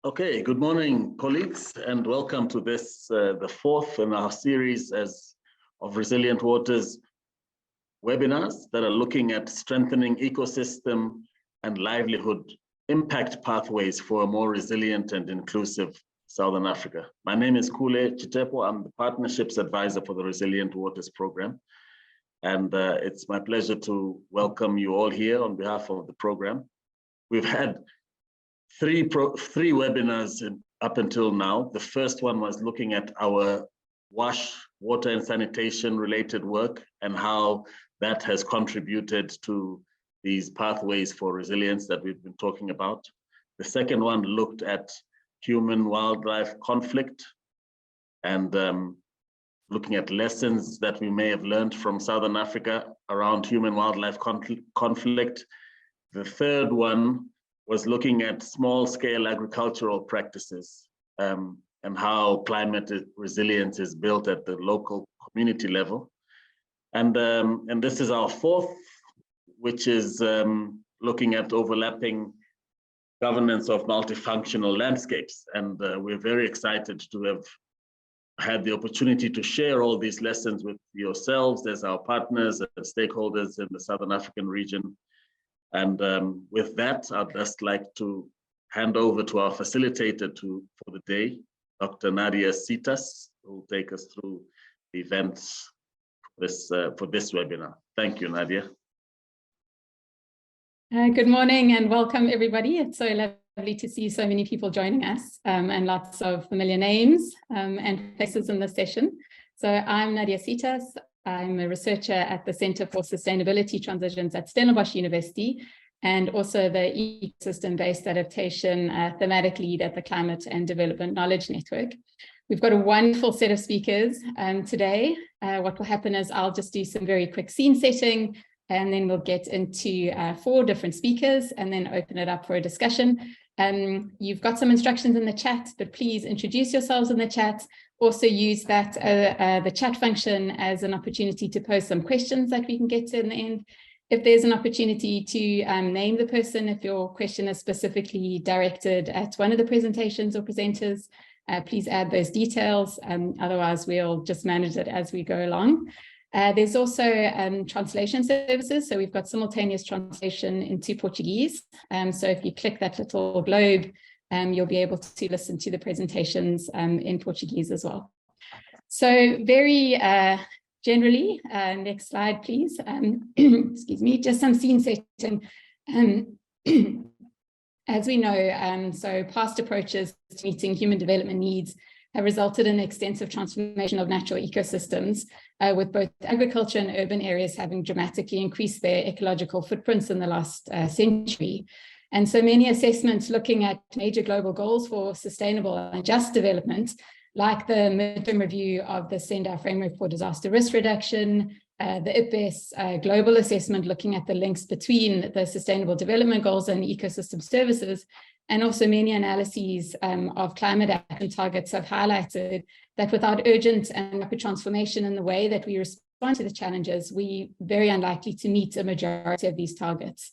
Okay, good morning, colleagues, and welcome to this, the fourth in our series of Resilient Waters webinars that are looking at strengthening ecosystem and livelihood impact pathways for a more resilient and inclusive Southern Africa. My name is Kule Chitepo. I'm the Partnerships Advisor for the Resilient Waters Program. And it's my pleasure to welcome you all here on behalf of the program. We've had three webinars up until now. The first one was looking at our wash, water and sanitation related work and how that has contributed to these pathways for resilience that we've been talking about. The second one looked at human-wildlife conflict and looking at lessons that we may have learned from Southern Africa around human-wildlife conflict. The third one was looking at small-scale agricultural practices and how climate resilience is built at the local community level. And this is our fourth, which is looking at overlapping governance of multifunctional landscapes. And we're very excited to have had the opportunity to share all these lessons with yourselves as our partners and stakeholders in the Southern African region. And with that, I'd just like to hand over to our facilitator for the day, Dr. Nadia Sitas, who will take us through the events for this webinar. Thank you, Nadia. Good morning and welcome, everybody. It's so lovely to see so many people joining us and lots of familiar names and faces in this session. So I'm Nadia Sitas. I'm a researcher at the Center for Sustainability Transitions at Stellenbosch University and also the Ecosystem-Based Adaptation Thematic Lead at the Climate and Development Knowledge Network. We've got a wonderful set of speakers today. What will happen is I'll just do some very quick scene setting, and then we'll get into 4 different speakers and then open it up for a discussion. You've got some instructions in the chat, but please introduce yourselves in the chat. Also use that the chat function as an opportunity to post some questions that we can get to in the end. If there's an opportunity to name the person, if your question is specifically directed at one of the presentations or presenters, please add those details. Otherwise, we'll just manage it as we go along. There's also translation services. So we've got simultaneous translation into Portuguese. So if you click that little globe, you'll be able to listen to the presentations in Portuguese as well. So very generally, next slide, please. Excuse me, just some scene setting. As we know, so past approaches to meeting human development needs have resulted in extensive transformation of natural ecosystems, with both agriculture and urban areas having dramatically increased their ecological footprints in the last century. And so many assessments looking at major global goals for sustainable and just development, like the midterm review of the Sendai Framework for Disaster Risk Reduction, the IPBES global assessment looking at the links between the Sustainable Development Goals and ecosystem services, and also many analyses of climate action targets have highlighted that without urgent and rapid transformation in the way that we respond to the challenges, we're very unlikely to meet a majority of these targets.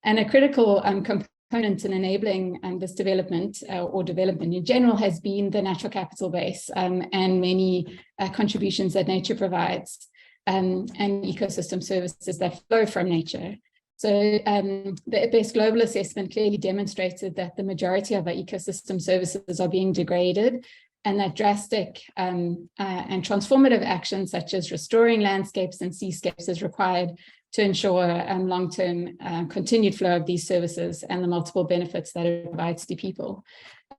And a critical component in enabling this development or development in general has been the natural capital base and many contributions that nature provides and ecosystem services that flow from nature. So the IPBES global assessment clearly demonstrated that the majority of our ecosystem services are being degraded, and that drastic and transformative actions such as restoring landscapes and seascapes is required to ensure long-term continued flow of these services and the multiple benefits that it provides to people.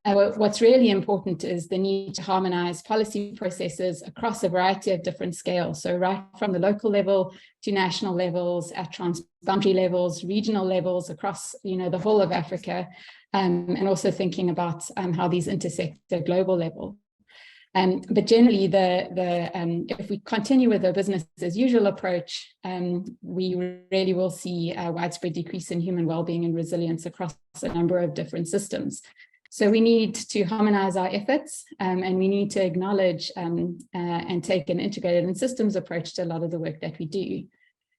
What's really important is the need to harmonize policy processes across a variety of different scales. So right from the local level to national levels, at transboundary levels, regional levels across the whole of Africa, and also thinking about how these intersect at a global level. But generally, if we continue with a business as usual approach, we really will see a widespread decrease in human well-being and resilience across a number of different systems. So we need to harmonize our efforts and we need to acknowledge and take an integrated and systems approach to a lot of the work that we do.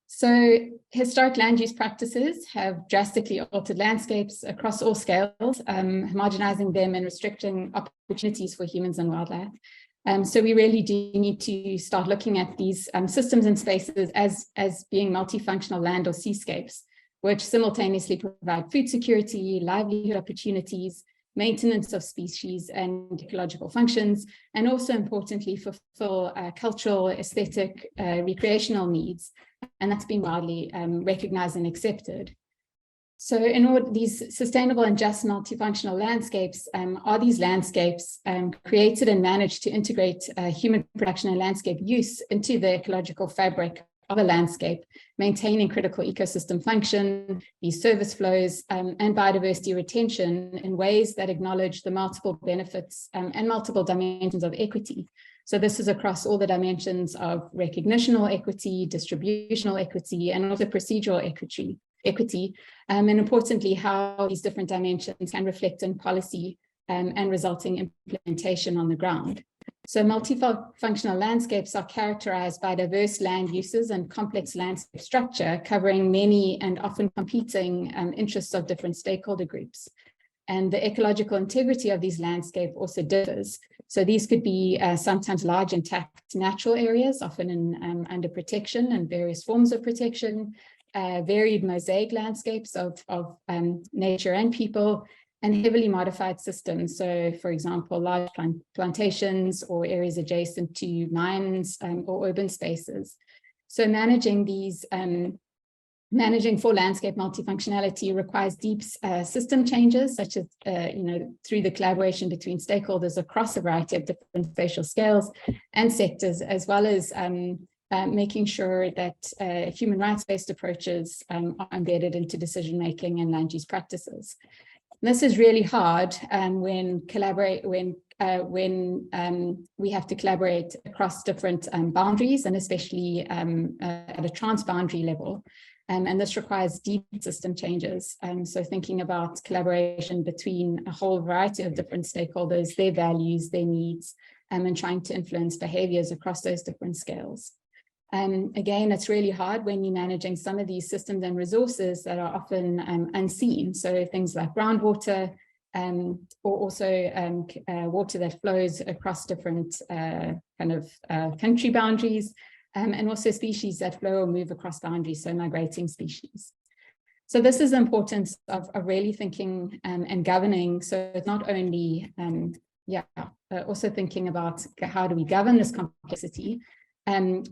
So historic land use practices have drastically altered landscapes across all scales, homogenizing them and restricting opportunities for humans and wildlife. So we really do need to start looking at these systems and spaces as being multifunctional land or seascapes, which simultaneously provide food security, livelihood opportunities, maintenance of species and ecological functions, and also importantly fulfill cultural, aesthetic, recreational needs. And that's been widely recognized and accepted. So in order, these sustainable and just multifunctional landscapes are these landscapes created and managed to integrate human production and landscape use into the ecological fabric of a landscape, maintaining critical ecosystem function, these service flows, and biodiversity retention in ways that acknowledge the multiple benefits and multiple dimensions of equity. So this is across all the dimensions of recognitional equity, distributional equity, and also procedural equity, and importantly, how these different dimensions can reflect in policy and resulting implementation on the ground. So multifunctional landscapes are characterized by diverse land uses and complex landscape structure, covering many and often competing interests of different stakeholder groups. And the ecological integrity of these landscapes also differs. So these could be sometimes large intact natural areas, often in under protection and various forms of protection, varied mosaic landscapes of nature and people, and heavily modified systems. So for example, large plantations or areas adjacent to mines or urban spaces. So managing these Managing for landscape multifunctionality requires deep system changes, such as, through the collaboration between stakeholders across a variety of different spatial scales and sectors, as well as making sure that human rights-based approaches are embedded into decision-making and land use practices. And this is really hard when we have to collaborate across different boundaries, and especially at a trans-boundary level. And this requires deep system changes. So thinking about collaboration between a whole variety of different stakeholders, their values, their needs, and trying to influence behaviors across those different scales. Again, it's really hard when you're managing some of these systems and resources that are often unseen. So things like groundwater, or also water that flows across different country boundaries, and also species that flow or move across boundaries, so migrating species. So this is the importance of really thinking and governing. So it's not only, also thinking about how do we govern this complexity.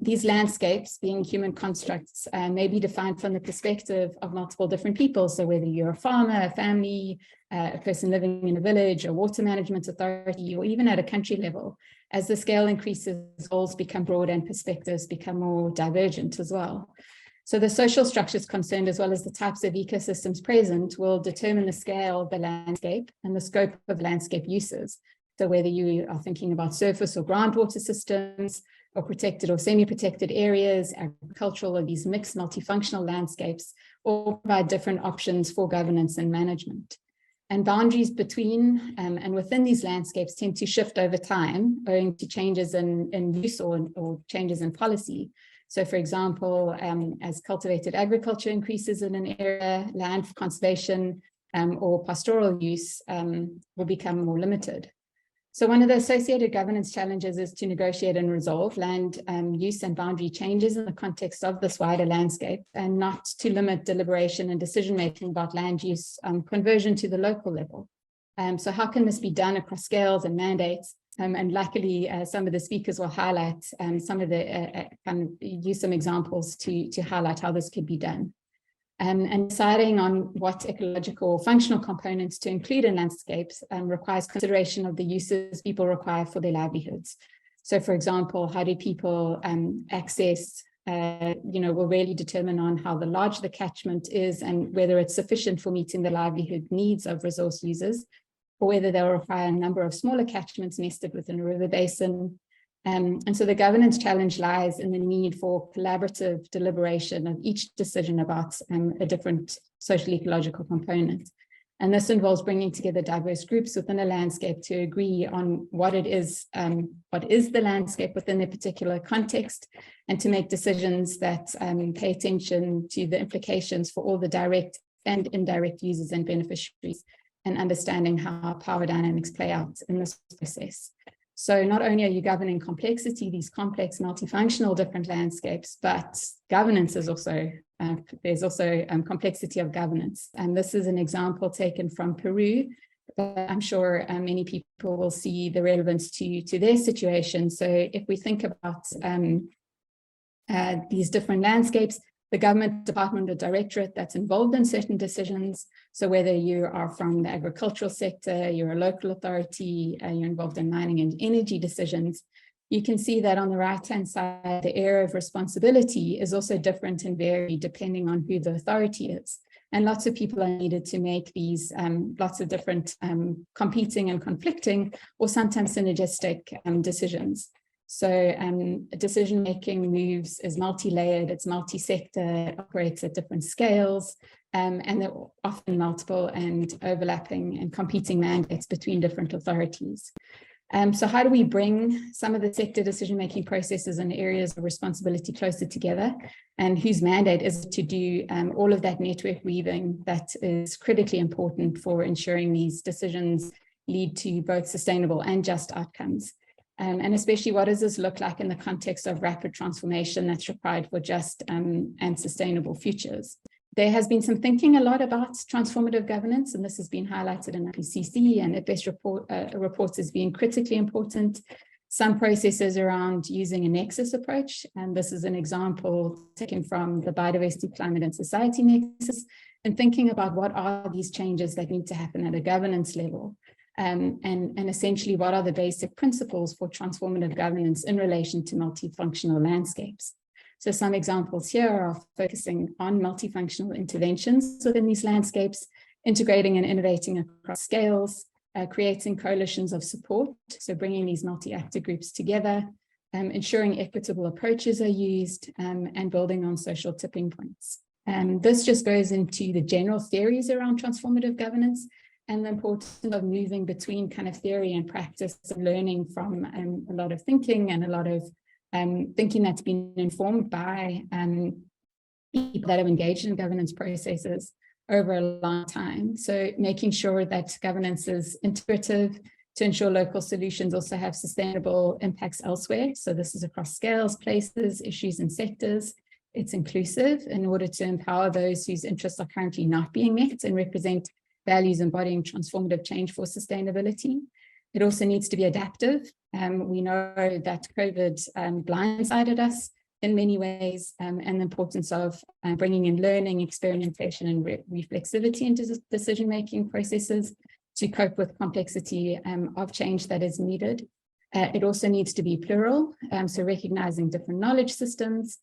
These landscapes, being human constructs, may be defined from the perspective of multiple different people. So whether you're a farmer, a family, a person living in a village, a water management authority, or even at a country level, as the scale increases, goals become broad and perspectives become more divergent as well. So the social structures concerned, as well as the types of ecosystems present, will determine the scale of the landscape and the scope of landscape uses. So whether you are thinking about surface or groundwater systems, or protected or semi-protected areas, agricultural, or these mixed multifunctional landscapes, all provide different options for governance and management. And boundaries between and within these landscapes tend to shift over time, owing to changes in use or changes in policy. So for example, as cultivated agriculture increases in an area, land for conservation or pastoral use will become more limited. So one of the associated governance challenges is to negotiate and resolve land use and boundary changes in the context of this wider landscape, and not to limit deliberation and decision-making about land use conversion to the local level. So how can this be done across scales and mandates? And luckily, some of the speakers will highlight some of the, use some examples to highlight how this could be done. And deciding on what ecological functional components to include in landscapes requires consideration of the uses people require for their livelihoods. So for example, how do people access, will really determine on how the larger the catchment is and whether it's sufficient for meeting the livelihood needs of resource users, or whether they'll require a number of smaller catchments nested within a river basin. And so the governance challenge lies in the need for collaborative deliberation of each decision about a different social ecological component. And this involves bringing together diverse groups within a landscape to agree on what is the landscape within their particular context, and to make decisions that pay attention to the implications for all the direct and indirect users and beneficiaries, and understanding how power dynamics play out in this process. So not only are you governing complexity, these complex, multifunctional different landscapes, but governance is also, there's also complexity of governance. And this is an example taken from Peru, but I'm sure many people will see the relevance to their situation. So if we think about these different landscapes, the government department or directorate that's involved in certain decisions. So whether you are from the agricultural sector, you're a local authority, you're involved in mining and energy decisions, you can see that on the right-hand side, the area of responsibility is also different and varied depending on who the authority is. And lots of people are needed to make these lots of different competing and conflicting, or sometimes synergistic decisions. So decision-making moves is multi-layered, it's multi-sector, it operates at different scales, and there are often multiple and overlapping and competing mandates between different authorities. So how do we bring some of the sector decision-making processes and areas of responsibility closer together? And whose mandate is to do all of that network weaving that is critically important for ensuring these decisions lead to both sustainable and just outcomes? And especially, what does this look like in the context of rapid transformation that's required for just and sustainable futures? There has been some thinking a lot about transformative governance, and this has been highlighted in IPCC and IPBES reports as being critically important. Some processes around using a nexus approach, and this is an example taken from the Biodiversity, Climate and Society Nexus, and thinking about what are these changes that need to happen at a governance level. And essentially, what are the basic principles for transformative governance in relation to multifunctional landscapes? So some examples here are focusing on multifunctional interventions within these landscapes, integrating and innovating across scales, creating coalitions of support, so bringing these multi-actor groups together, ensuring equitable approaches are used, and building on social tipping points. This just goes into the general theories around transformative governance, and the importance of moving between kind of theory and practice, and learning from a lot of thinking and a lot of thinking that's been informed by people that have engaged in governance processes over a long time. So making sure that governance is integrative to ensure local solutions also have sustainable impacts elsewhere. So this is across scales, places, issues and sectors. It's inclusive in order to empower those whose interests are currently not being met and represent values embodying transformative change for sustainability. It also needs to be adaptive. We know that COVID blindsided us in many ways, and the importance of bringing in learning, experimentation, and reflexivity into decision-making processes to cope with complexity of change that is needed. It also needs to be plural, so recognizing different knowledge systems,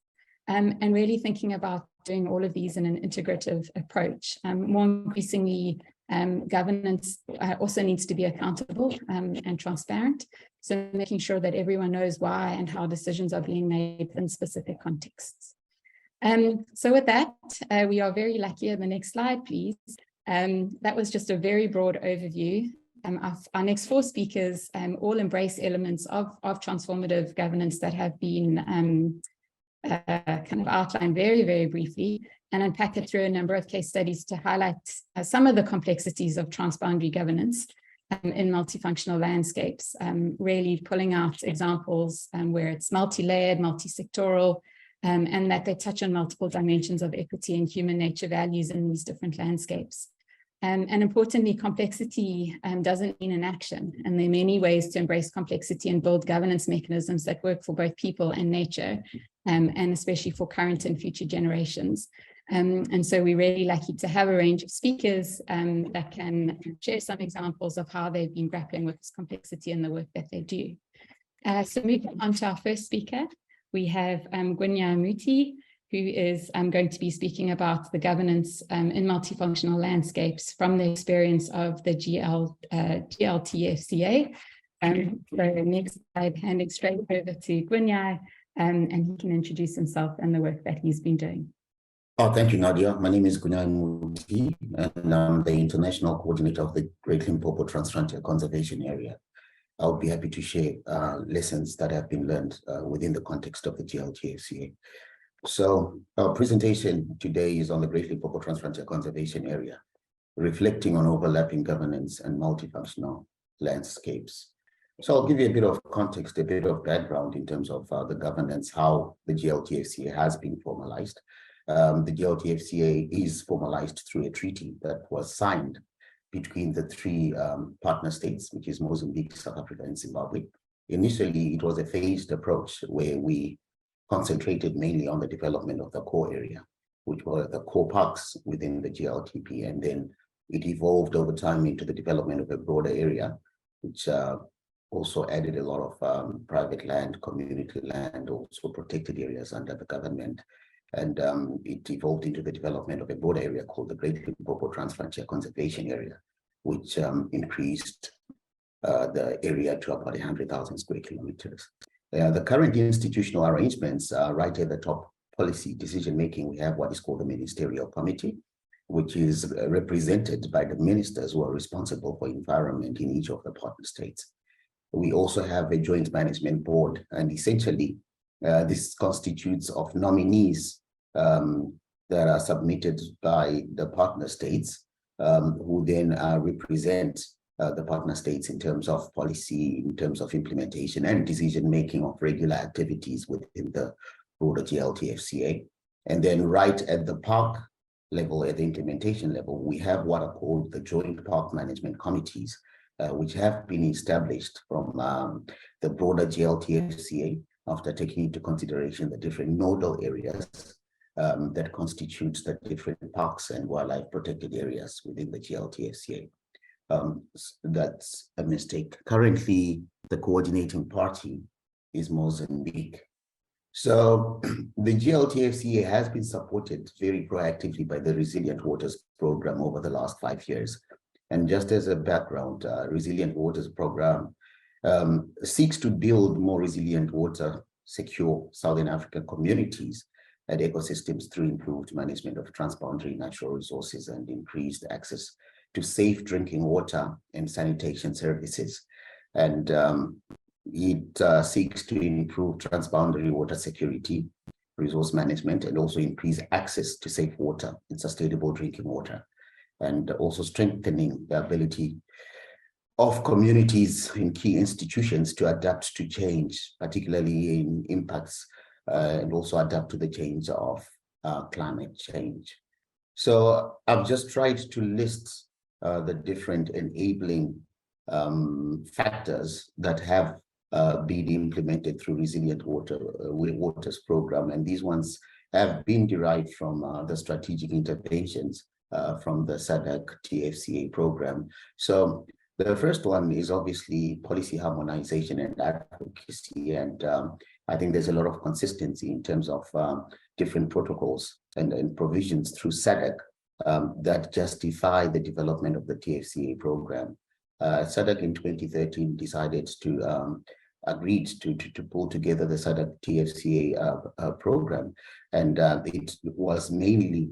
and really thinking about doing all of these in an integrative approach. More increasingly, governance also needs to be accountable and transparent. So making sure that everyone knows why and how decisions are being made in specific contexts. So with that, we are very lucky. The next slide, please. That was just a very broad overview. Our next four speakers all embrace elements of transformative governance that have been kind of outlined very, very briefly, and unpack it through a number of case studies to highlight some of the complexities of transboundary governance in multifunctional landscapes, really pulling out examples where it's multi-layered, multi-sectoral, and that they touch on multiple dimensions of equity and human nature values in these different landscapes. And importantly, complexity doesn't mean inaction, and there are many ways to embrace complexity and build governance mechanisms that work for both people and nature, and especially for current and future generations. And so we're really lucky to have a range of speakers that can share some examples of how they've been grappling with this complexity in the work that they do. So moving on to our first speaker, we have Gwinya Muti, who is going to be speaking about the governance in multifunctional landscapes from the experience of the GLTFCA. So next slide, handing straight over to Gwinya, and he can introduce himself and the work that he's been doing. Oh, thank you, Nadia. My name is Gunyai Muti, and I'm the International Coordinator of the Great Limpopo Trans-Frontier Conservation Area. I'll be happy to share lessons that have been learned within the context of the GLTFCA. So our presentation today is on the Great Limpopo Trans-Frontier Conservation Area, reflecting on overlapping governance and multifunctional landscapes. So I'll give you a bit of context, a bit of background in terms of the governance, how the GLTFCA has been formalized. The GLTFCA is formalized through a treaty that was signed between the three partner states, which is Mozambique, South Africa, and Zimbabwe. Initially, it was a phased approach where we concentrated mainly on the development of the core area, which were the core parks within the GLTP, and then it evolved over time into the development of a broader area, which also added a lot of private land, community land, also protected areas under the government. And it evolved into the development of a broader area called the Great Limpopo Trans-Frontier Conservation Area, which increased the area to about 100,000 square kilometers. The current institutional arrangements right at the top policy decision-making, we have what is called the Ministerial Committee, which is represented by the ministers who are responsible for environment in each of the partner states. We also have a joint management board, and essentially this constitutes of nominees that are submitted by the partner states, who then represent the partner states in terms of policy, in terms of implementation and decision-making of regular activities within the broader GLTFCA. And then right at the park level, at the implementation level, we have what are called the Joint Park Management Committees, which have been established from the broader GLTFCA after taking into consideration the different nodal areas that constitute the different parks and wildlife protected areas within the GLTFCA. That's a mistake. Currently, the coordinating party is Mozambique. So the GLTFCA has been supported very proactively by the Resilient Waters program over the last 5 years. And just as a background, Resilient Waters program seeks to build more resilient water, secure Southern African communities and ecosystems through improved management of transboundary natural resources and increased access to safe drinking water and sanitation services. And it seeks to improve transboundary water security, resource management, and also increase access to safe water and sustainable drinking water, and also strengthening the ability of communities in key institutions to adapt to change, particularly in impacts, and also adapt to the change of climate change. So I've just tried to list the different enabling factors that have been implemented through Resilient Waters program, and these ones have been derived from the strategic interventions from the SADC TFCA program. So the first one is obviously policy harmonization and advocacy, and I think there's a lot of consistency in terms of different protocols and provisions through SADC that justify the development of the TFCA program. SADC in 2013 decided to agreed to pull together the SADC TFCA program, and it was mainly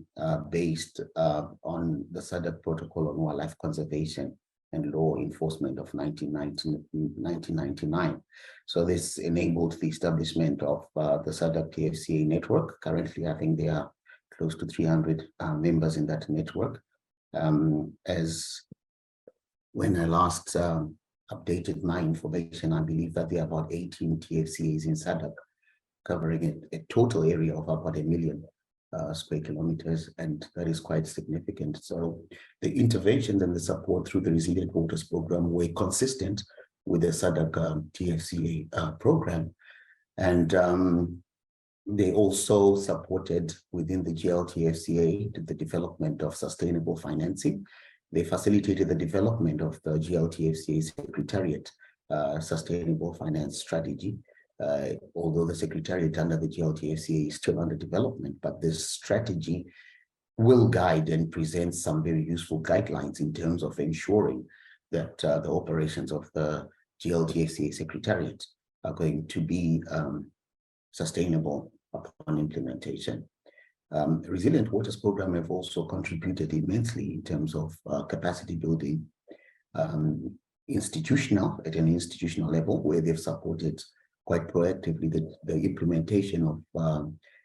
based on the SADC Protocol on Wildlife Conservation and Law Enforcement of 1999. So this enabled the establishment of the SADC TFCA network. Currently, I think there are close to 300 members in that network. As when I last updated my information, I believe that there are about 18 TFCAs in SADC, covering a total area of about 1 million square kilometers, and that is quite significant. So the interventions and the support through the Resilient Waters program were consistent with the SADC TFCA program, and they also supported within the GLTFCA the development of sustainable financing. They facilitated the development of the GLTFCA Secretariat Sustainable Finance Strategy, although the Secretariat under the GLTFCA is still under development, but this strategy will guide and present some very useful guidelines in terms of ensuring that the operations of the GLTFCA Secretariat are going to be sustainable upon implementation. Resilient Waters Program have also contributed immensely in terms of capacity building, at an institutional level, where they've supported quite proactively the implementation of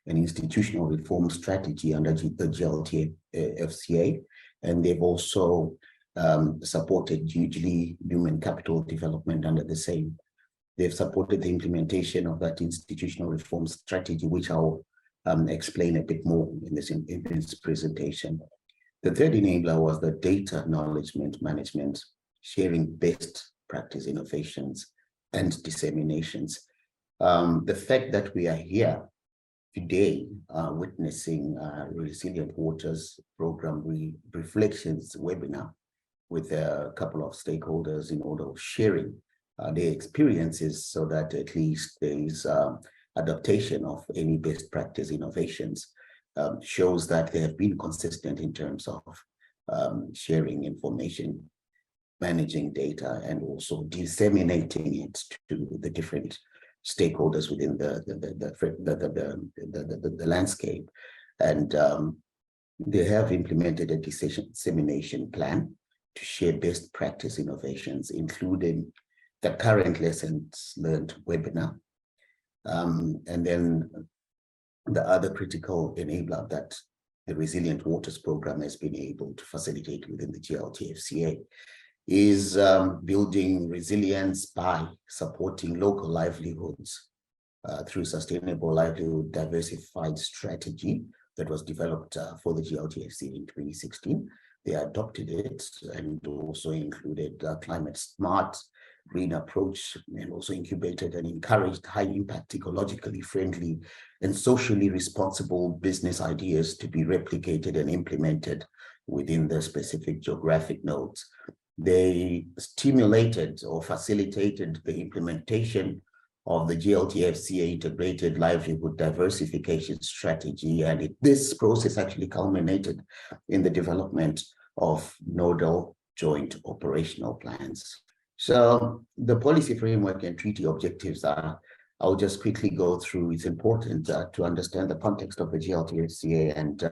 an institutional reform strategy under the GLTFCA, and they've also supported hugely human capital development under the same. They've supported the implementation of that institutional reform strategy, which I'll explain a bit more in this presentation. The third enabler was the data acknowledgement management, sharing best practice innovations and disseminations. The fact that we are here today witnessing Resilient Waters Program Reflections webinar with a couple of stakeholders in order of sharing their experiences, so that at least there is adaptation of any best practice innovations, shows that they have been consistent in terms of sharing information, managing data, and also disseminating it to the different stakeholders within the landscape. And they have implemented a dissemination plan to share best practice innovations, including the current lessons learned webinar. And then the other critical enabler that the Resilient Waters Program has been able to facilitate within the GLTFCA is building resilience by supporting local livelihoods through sustainable livelihood diversified strategy that was developed for the GLTFCA in 2016. They adopted it and also included climate smart green approach, and also incubated and encouraged high impact, ecologically friendly and socially responsible business ideas to be replicated and implemented within the specific geographic nodes. They stimulated or facilitated the implementation of the GLTFCA integrated livelihood diversification strategy, and this process actually culminated in the development of nodal joint operational plans. So the policy framework and treaty objectives are, I'll just quickly go through. It's important to understand the context of the GLTFCA and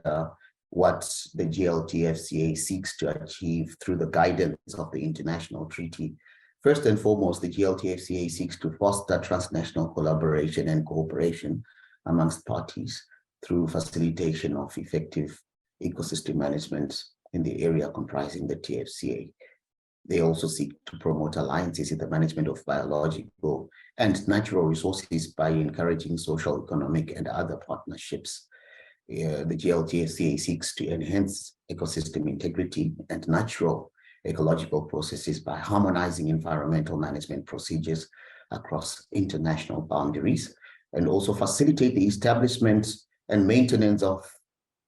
what the GLTFCA seeks to achieve through the guidance of the international treaty. First and foremost, the GLTFCA seeks to foster transnational collaboration and cooperation amongst parties through facilitation of effective ecosystem management in the area comprising the TFCA. They also seek to promote alliances in the management of biological and natural resources by encouraging social, economic, and other partnerships. The GLTFCA seeks to enhance ecosystem integrity and natural ecological processes by harmonizing environmental management procedures across international boundaries, and also facilitate the establishment and maintenance of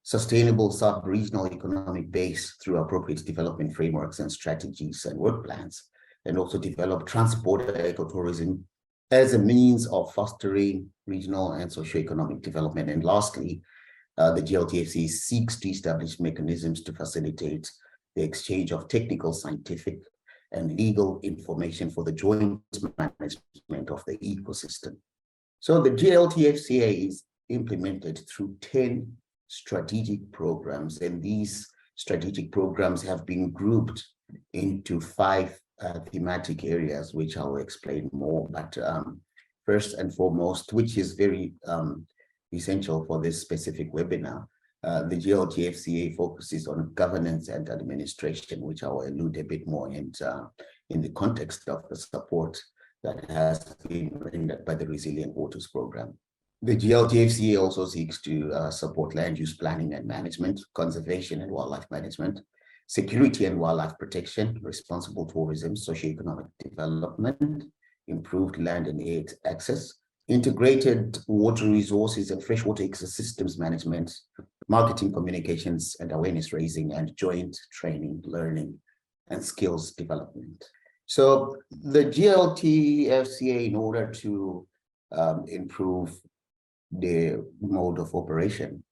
sustainable sub-regional economic base through appropriate development frameworks and strategies and work plans, and also develop transport ecotourism as a means of fostering regional and socio-economic development. And lastly, the GLTFCA seeks to establish mechanisms to facilitate the exchange of technical, scientific, and legal information for the joint management of the ecosystem. So the GLTFCA is implemented through 10 strategic programs, and these strategic programs have been grouped into 5 thematic areas, which I'll explain more. But first and foremost, which is very essential for this specific webinar, the GLTFCA focuses on governance and administration, which I will allude a bit more in the context of the support that has been rendered by the Resilient Waters Program. The GLTFCA also seeks to support land use planning and management, conservation and wildlife management, security and wildlife protection, responsible tourism, socioeconomic development, improved land and air access, integrated water resources and freshwater ecosystems management, marketing, communications and awareness raising, and joint training, learning, and skills development. So the GLTFCA, in order to improve the mode of operation,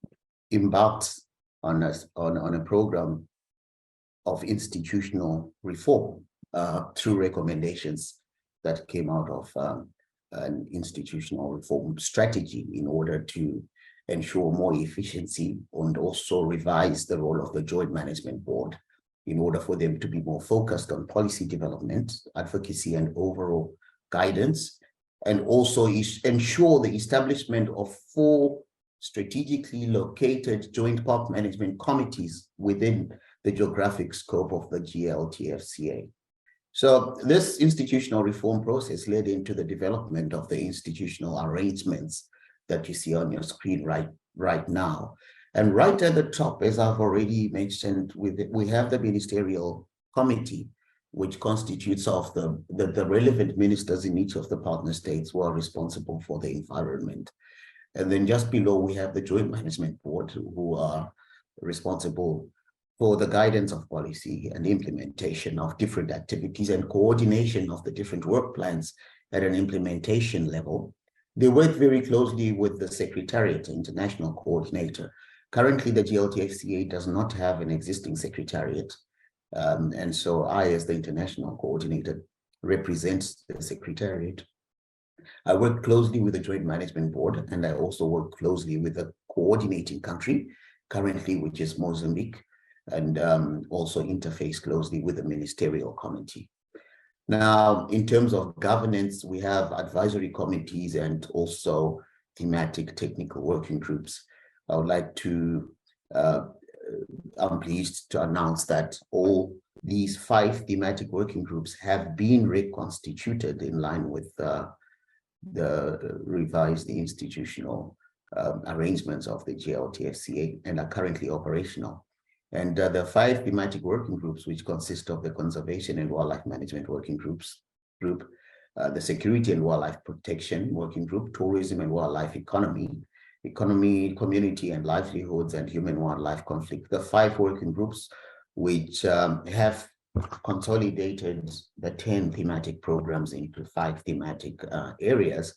embarked on a program of institutional reform through recommendations that came out of an institutional reform strategy in order to ensure more efficiency and also revise the role of the Joint Management Board in order for them to be more focused on policy development, advocacy, and overall guidance, and also ensure the establishment of 4 strategically located joint park management committees within the geographic scope of the GLTFCA. So this institutional reform process led into the development of the institutional arrangements that you see on your screen right now. And right at the top, as I've already mentioned, we have the ministerial committee, which constitutes of the relevant ministers in each of the partner states who are responsible for the environment. And then just below, we have the Joint Management Board, who are responsible for the guidance of policy and implementation of different activities and coordination of the different work plans at an implementation level. They work very closely with the Secretariat, International Coordinator. Currently, the GLTFCA does not have an existing Secretariat. And so I, as the International Coordinator, represent the Secretariat. I work closely with the Joint Management Board, and I also work closely with the coordinating country, currently, which is Mozambique, and also interface closely with the Ministerial Committee. Now, in terms of governance, we have advisory committees and also thematic technical working groups. I would like to, I'm pleased to announce that all these 5 thematic working groups have been reconstituted in line with the revised institutional arrangements of the GLTFCA and are currently operational. And the 5 thematic working groups, which consist of the Conservation and Wildlife Management Working Group, the Security and Wildlife Protection Working Group, Tourism and Wildlife Economy, Community and Livelihoods, and Human-Wildlife Conflict. The 5 working groups, which have consolidated the 10 thematic programs into 5 thematic areas,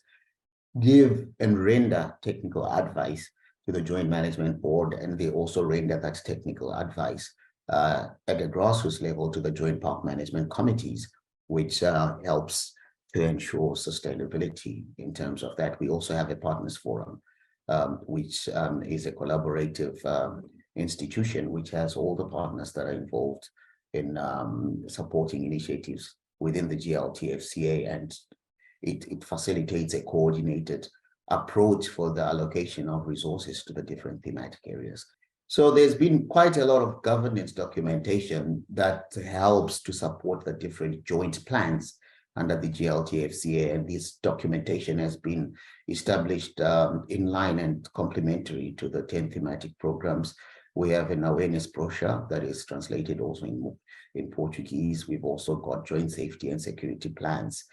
give and render technical advice to the Joint Management Board, and they also render that technical advice at a grassroots level to the Joint Park Management Committees, which helps to ensure sustainability in terms of that. We also have a Partners Forum, which is a collaborative institution which has all the partners that are involved in supporting initiatives within the GLTFCA, and it facilitates a coordinated approach for the allocation of resources to the different thematic areas. So there's been quite a lot of governance documentation that helps to support the different joint plans under the GLTFCA, and this documentation has been established in line and complementary to the 10 thematic programs. We have an awareness brochure that is translated also in Portuguese. We've also got joint safety and security plans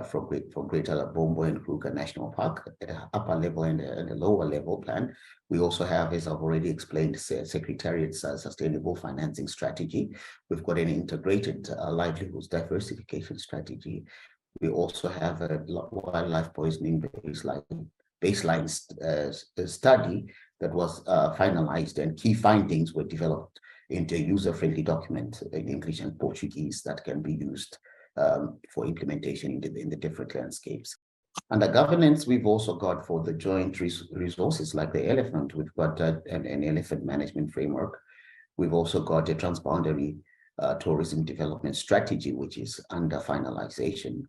for Greater Labombo and Kruger National Park at an upper level and a lower level plan. We also have, as I've already explained, Secretariat's sustainable financing strategy. We've got an integrated livelihoods diversification strategy. We also have a wildlife poisoning baseline study that was finalized, and key findings were developed into a user-friendly document in English and Portuguese that can be used for implementation in the different landscapes. Under governance, we've also got for the joint resources like the elephant, we've got an elephant management framework. We've also got a transboundary tourism development strategy, which is under finalization,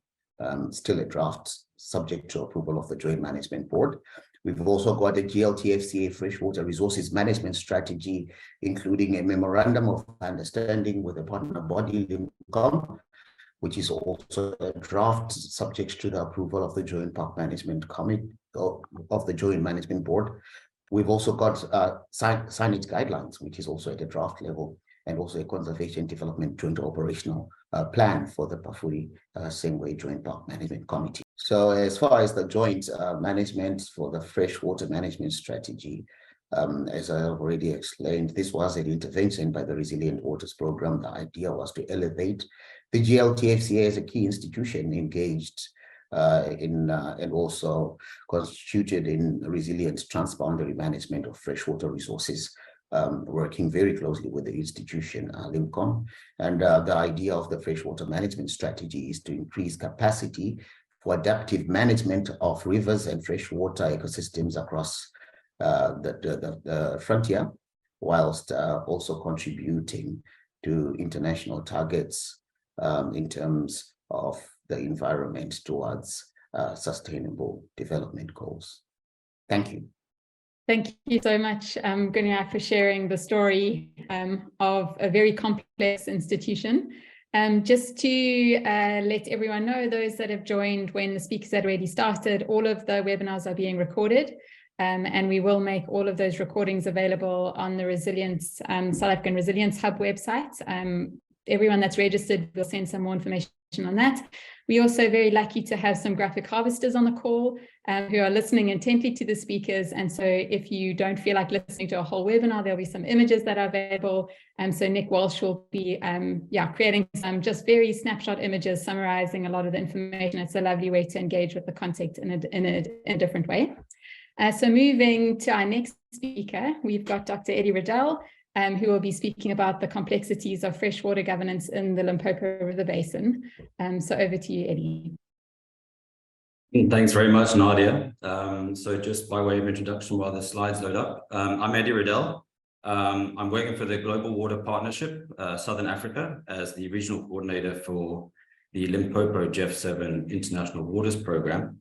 still a draft subject to approval of the Joint Management Board. We've also got a GLTFCA freshwater resources management strategy, including a memorandum of understanding with a partner body, LIMCOM, which is also a draft subject to the approval of the Joint Park Management Committee of the Joint Management Board. We've also got signage guidelines, which is also at a draft level, and also a conservation development joint operational plan for the Pafuri Sengwe Joint Park Management Committee. So as far as the joint management for the freshwater management strategy, as I already explained, this was an intervention by the Resilient Waters Program. The idea was to elevate the GLTFCA as a key institution engaged in and also constituted in resilient transboundary management of freshwater resources, working very closely with the institution, LIMCOM. And the idea of the freshwater management strategy is to increase capacity for adaptive management of rivers and freshwater ecosystems across the frontier, whilst also contributing to international targets in terms of the environment towards sustainable development goals. Thank you. Thank you so much, Gunya, for sharing the story of a very complex institution. Just to let everyone know, those that have joined when the speakers had already started, all of the webinars are being recorded, and we will make all of those recordings available on the Resilience, South African Resilience Hub website. Everyone that's registered will send some more information on that. We're also very lucky to have some graphic harvesters on the call who are listening intently to the speakers. And so if you don't feel like listening to a whole webinar, there'll be some images that are available. So Nick Walsh will be creating some just very snapshot images summarizing a lot of the information. It's a lovely way to engage with the content in a different way. So moving to our next speaker, we've got Dr. Eddie Riddell, who will be speaking about the complexities of freshwater governance in the Limpopo River Basin. So over to you, Eddie. Thanks very much, Nadia. So just by way of introduction while the slides load up, I'm Eddie Riddell. I'm working for the Global Water Partnership, Southern Africa, as the regional coordinator for the Limpopo GEF7 International Waters Program.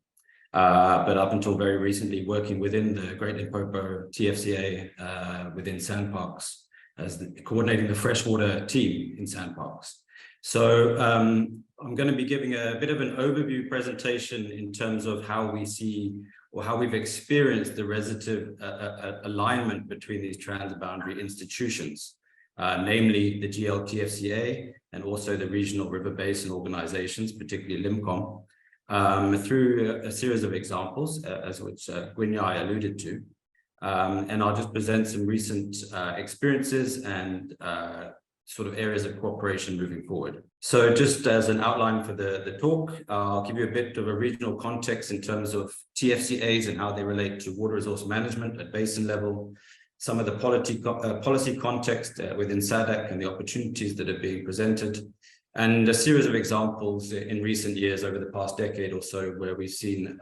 But up until very recently, working within the Great Limpopo TFCA within Sandparks, as coordinating the freshwater team in Sandparks. So I'm going to be giving a bit of an overview presentation in terms of how we see or how we've experienced the relative alignment between these transboundary institutions, namely the GLTFCA and also the regional river basin organizations, particularly LIMCOM. Through a series of examples, as which Gunya alluded to. And I'll just present some recent experiences and sort of areas of cooperation moving forward. So just as an outline for the talk, I'll give you a bit of a regional context in terms of TFCAs and how they relate to water resource management at basin level, some of the policy context within SADC and the opportunities that are being presented, and a series of examples in recent years over the past decade or so where we've seen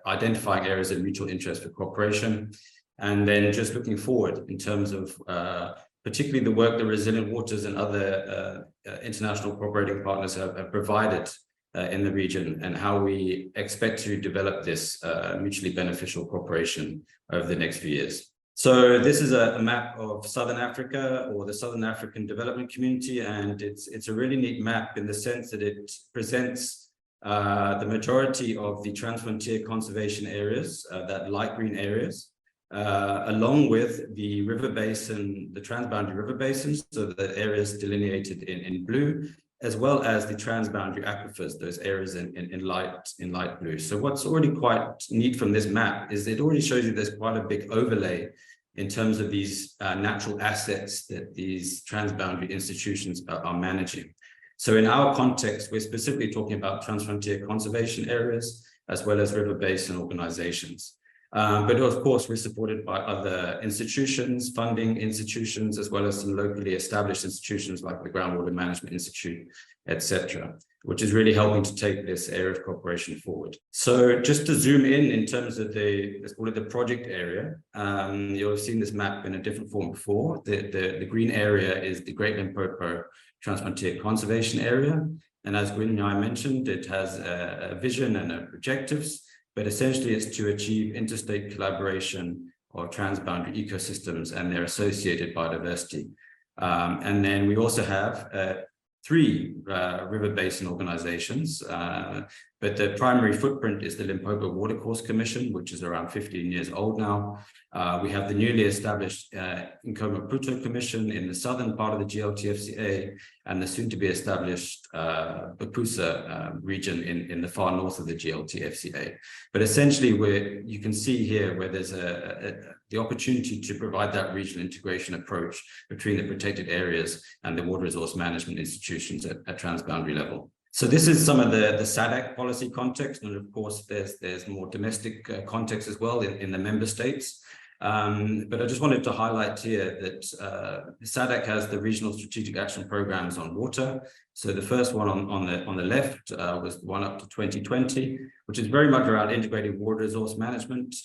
identifying areas of mutual interest for cooperation. And then just looking forward in terms of particularly the work that Resilient Waters and other international cooperating partners have provided in the region, and how we expect to develop this mutually beneficial cooperation over the next few years. So this is a map of Southern Africa, or the Southern African Development Community, and it's a really neat map in the sense that it presents the majority of the transfrontier conservation areas, that light green areas, along with the river basin, the transboundary river basins, so the areas delineated in blue, as well as the transboundary aquifers, those areas in light blue. So what's already quite neat from this map is it already shows you there's quite a big overlay in terms of these natural assets that these transboundary institutions are managing. So in our context, we're specifically talking about transfrontier conservation areas, as well as river basin organizations. But of course, we're supported by other institutions, funding institutions, as well as some locally established institutions like the Groundwater Management Institute, etc., which is really helping to take this area of cooperation forward. So just to zoom in terms of let's call it the project area, you'll have seen this map in a different form before. The green area is the Great Limpopo Transfrontier Conservation Area. And as Gunya mentioned, it has a vision and objectives, but essentially it's to achieve interstate collaboration of transboundary ecosystems and their associated biodiversity. And then we also have 3 river basin organizations, but the primary footprint is the Limpopo Watercourse Commission, which is around 15 years old now. We have the newly established Nkomaputo Commission in the southern part of the GLTFCA, and the soon-to-be established Bapusa region in the far north of the GLTFCA. But essentially, you can see here where there's the opportunity to provide that regional integration approach between the protected areas and the water resource management institutions at transboundary level. So this is some of the SADC policy context, and of course there's more domestic context as well in the member states. But I just wanted to highlight here that SADC has the regional strategic action programs on water. So the first one on the left was the one up to 2020, which is very much around integrated water resource management,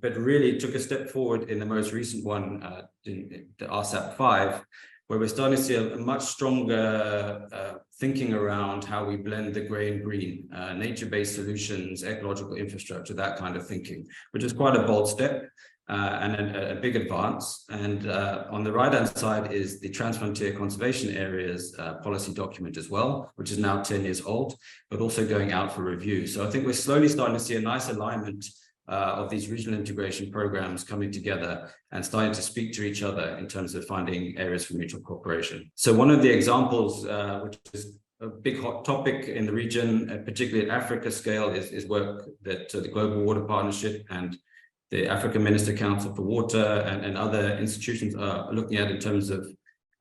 but really took a step forward in the most recent one, in the RSAP 5, where we're starting to see a much stronger thinking around how we blend the grey and green, nature-based solutions, ecological infrastructure, that kind of thinking, which is quite a bold step and a big advance. And on the right-hand side is the Transfrontier Conservation Areas policy document as well, which is now 10 years old, but also going out for review. So I think we're slowly starting to see a nice alignment of these regional integration programs coming together and starting to speak to each other in terms of finding areas for mutual cooperation. So one of the examples, which is a big hot topic in the region, particularly at Africa scale, is work that the Global Water Partnership and the African Minister Council for Water and other institutions are looking at in terms of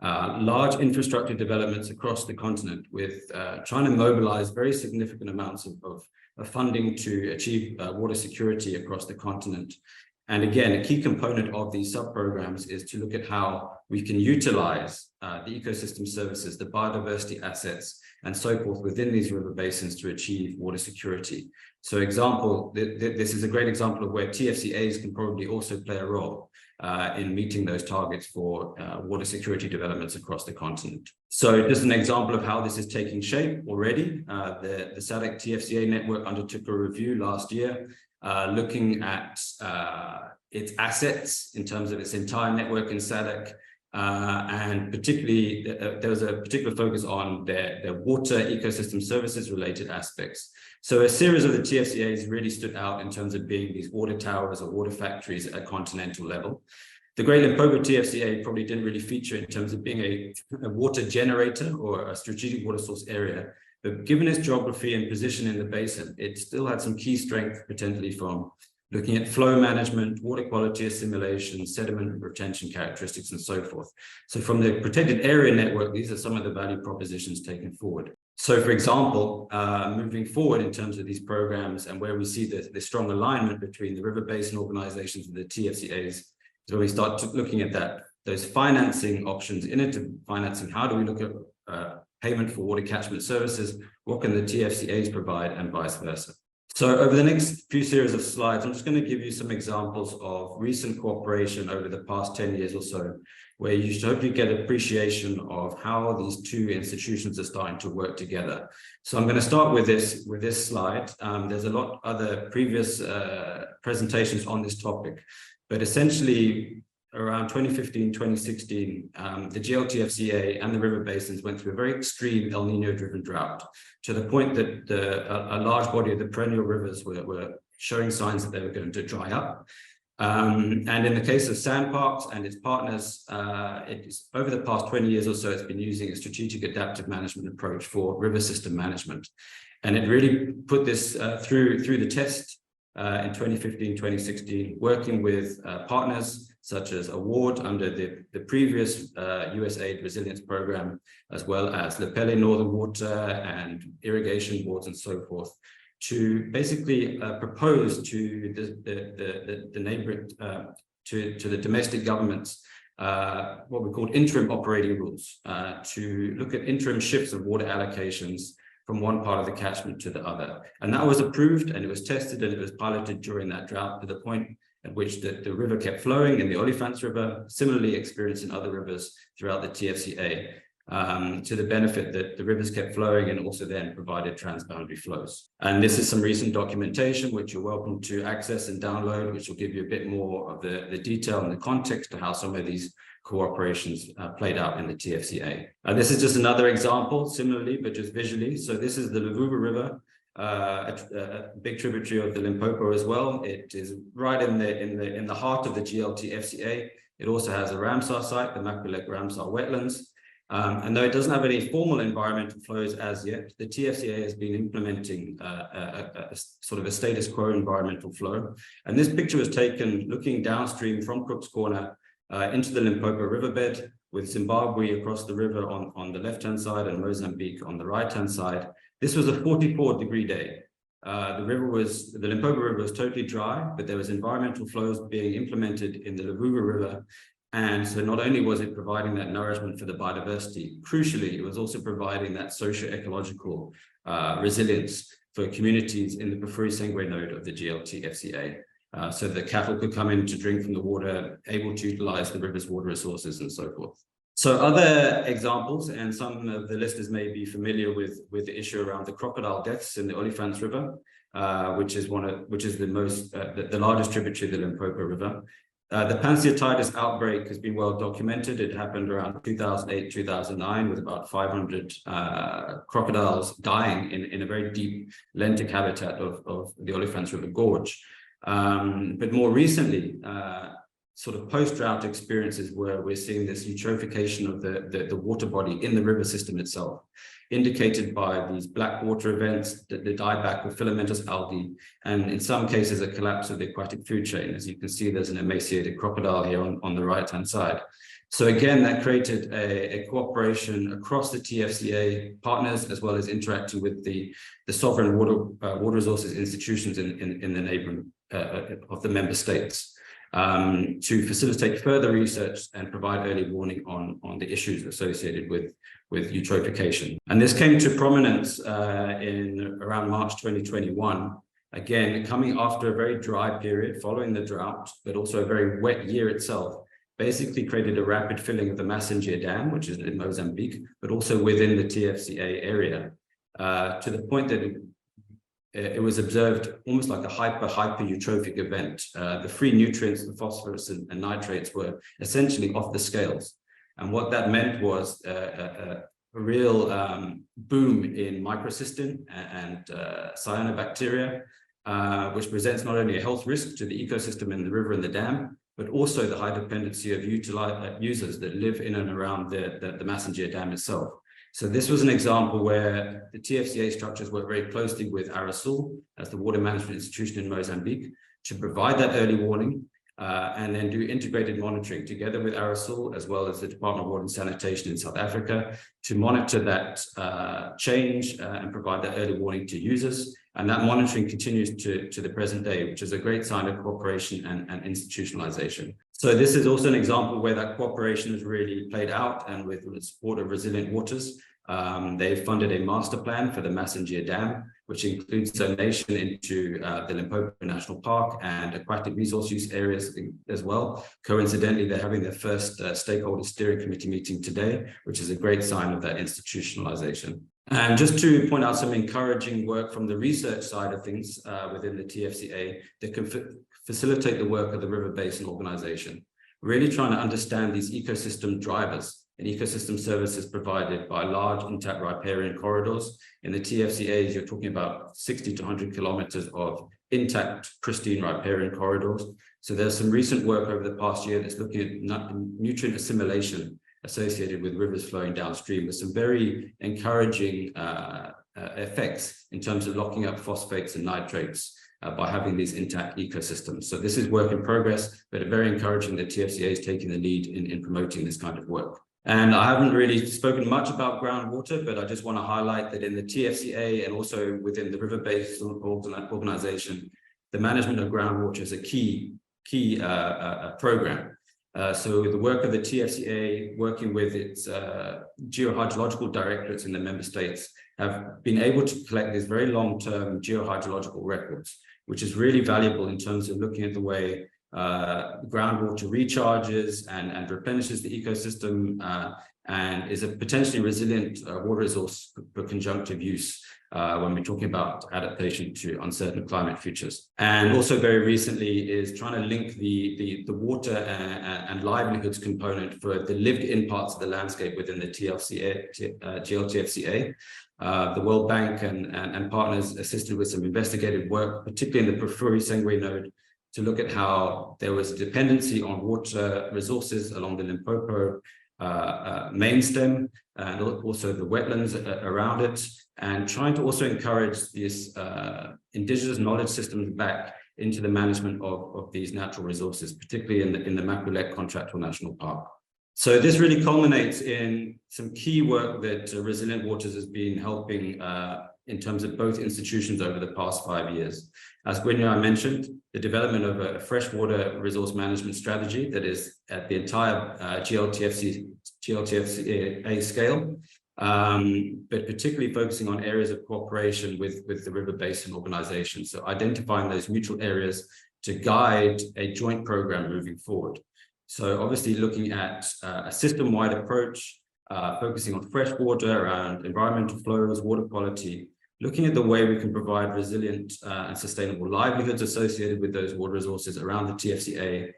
large infrastructure developments across the continent, with trying to mobilize very significant amounts of funding to achieve water security across the continent. And again, a key component of these sub-programs is to look at how we can utilize the ecosystem services, the biodiversity assets, and so forth within these river basins to achieve water security. So this is a great example of where TFCAs can probably also play a role in meeting those targets for water security developments across the continent. So just an example of how this is taking shape already. The SADC TFCA network undertook a review last year, looking at its assets in terms of its entire network in SADC, and particularly there was a particular focus on their water ecosystem services related aspects. So a series of the TFCAs really stood out in terms of being these water towers or water factories at a continental level. The Great Limpopo TFCA probably didn't really feature in terms of being a water generator or a strategic water source area, but given its geography and position in the basin, it still had some key strength potentially from looking at flow management, water quality assimilation, sediment retention characteristics, and so forth. So from the protected area network, these are some of the value propositions taken forward. So for example, moving forward in terms of these programs and where we see the strong alignment between the river basin organizations and the TFCAs, is when we start looking at those financing options, innovative financing. How do we look at payment for water catchment services? What can the TFCAs provide, and vice versa? So over the next few series of slides, I'm just going to give you some examples of recent cooperation over the past 10 years or so, where you should hopefully get appreciation of how these two institutions are starting to work together. So I'm going to start with this slide. There's a lot other previous presentations on this topic, but essentially around 2015, 2016, the GLTFCA and the river basins went through a very extreme El Nino driven drought, to the point that a large body of the perennial rivers were showing signs that they were going to dry up. And in the case of Sandparks and its partners, over the past 20 years or so, it's been using a strategic adaptive management approach for river system management. And it really put this through the test in 2015, 2016, working with partners such as Award under the previous USAID resilience program, as well as Lepelle Northern Water and irrigation boards and so forth, to basically propose to the neighboring, to the domestic governments, what we called interim operating rules, to look at interim shifts of water allocations from one part of the catchment to the other. And that was approved, and it was tested, and it was piloted during that drought, to the point at which the river kept flowing in the Olifants River, similarly experienced in other rivers throughout the TFCA, to the benefit that the rivers kept flowing and also then provided transboundary flows. And this is some recent documentation, which you're welcome to access and download, which will give you a bit more of the detail and the context to how some of these cooperations played out in the TFCA. This is just another example, similarly, but just visually. So this is the Luvuva River, a big tributary of the Limpopo as well. It is right in the heart of the GLTFCA. It also has a Ramsar site, the Makulek Ramsar wetlands. And though it doesn't have any formal environmental flows as yet, the TFCA has been implementing a sort of a status quo environmental flow. And this picture was taken looking downstream from Crook's Corner into the Limpopo riverbed, with Zimbabwe across the river on the left-hand side and Mozambique on the right-hand side. This was a 44-degree day. the Limpopo River was totally dry, but there was environmental flows being implemented in the Lavuga River. And so not only was it providing that nourishment for the biodiversity, crucially, it was also providing that socio-ecological resilience for communities in the Pafuri-Sengwe node of the GLTFCA. So that cattle could come in to drink from the water, able to utilize the river's water resources and so forth. So other examples, and some of the listeners may be familiar with the issue around the crocodile deaths in the Olifants River, which is the largest tributary of the Limpopo River. The Pansiertitis outbreak has been well documented. It happened around 2008, 2009, with about 500 crocodiles dying in a very deep lentic habitat of the Olifants River Gorge. But more recently, sort of post-drought experiences where we're seeing this eutrophication of the water body in the river system itself, indicated by these black water events, the dieback of filamentous algae, and in some cases a collapse of the aquatic food chain. As you can see, there's an emaciated crocodile here on the right-hand side. So again, that created a cooperation across the TFCA partners, as well as interacting with the sovereign water resources institutions in the neighboring of the member states, to facilitate further research and provide early warning on the issues associated with eutrophication. And this came to prominence in around March 2021, again, coming after a very dry period following the drought, but also a very wet year itself, basically created a rapid filling of the Massingier Dam, which is in Mozambique, but also within the TFCA area, to the point that it was observed almost like a hyper eutrophic event. The free nutrients, the phosphorus and nitrates, were essentially off the scales. And what that meant was a real boom in microcystin and cyanobacteria, which presents not only a health risk to the ecosystem in the river and the dam, but also the high dependency of users that live in and around the Massingier Dam itself. So this was an example where the TFCA structures work very closely with ARASUL as the water management institution in Mozambique to provide that early warning, and then do integrated monitoring together with ARASUL, as well as the Department of Water and Sanitation in South Africa, to monitor that change and provide that early warning to users. And that monitoring continues to the present day, which is a great sign of cooperation and institutionalization. So this is also an example where that cooperation has really played out, and with the support of Resilient Waters, they've funded a master plan for the Massingier Dam, which includes donation into the Limpopo National Park and aquatic resource use areas as well. Coincidentally, they're having their first stakeholder steering committee meeting today, which is a great sign of that institutionalization. And just to point out some encouraging work from the research side of things within the TFCA that can facilitate the work of the River Basin Organization, really trying to understand these ecosystem drivers and ecosystem services provided by large intact riparian corridors. In the TFCAs, you're talking about 60 to 100 kilometers of intact, pristine riparian corridors. So there's some recent work over the past year that's looking at nutrient assimilation associated with rivers flowing downstream, with some very encouraging effects in terms of locking up phosphates and nitrates by having these intact ecosystems. So this is work in progress, but very encouraging that TFCA is taking the lead in promoting this kind of work. And I haven't really spoken much about groundwater, but I just want to highlight that in the TFCA and also within the River Basin Organization, the management of groundwater is a key program. So the work of the TFCA, working with its geohydrological directorates in the member states, have been able to collect these very long-term geohydrological records, which is really valuable in terms of looking at the way groundwater recharges and replenishes the ecosystem, and is a potentially resilient water resource for conjunctive use when we're talking about adaptation to uncertain climate futures. And also very recently is trying to link the water and livelihoods component for the lived-in parts of the landscape within the GLTFCA. The World Bank and partners assisted with some investigative work, particularly in the Pafuri-Sengwe node, to look at how there was a dependency on water resources along the Limpopo main stem, and also the wetlands around it, and trying to also encourage these indigenous knowledge systems back into the management of these natural resources, particularly in the Mapulek Contractual National Park. So this really culminates in some key work that Resilient Waters has been helping in terms of both institutions over the past 5 years. As Gwynia mentioned, the development of a freshwater resource management strategy that is at the entire GLTFCA scale, but particularly focusing on areas of cooperation with the river basin organizations. So identifying those mutual areas to guide a joint program moving forward. So obviously looking at a system-wide approach, focusing on fresh water around environmental flows, water quality, looking at the way we can provide resilient and sustainable livelihoods associated with those water resources around the TFCA,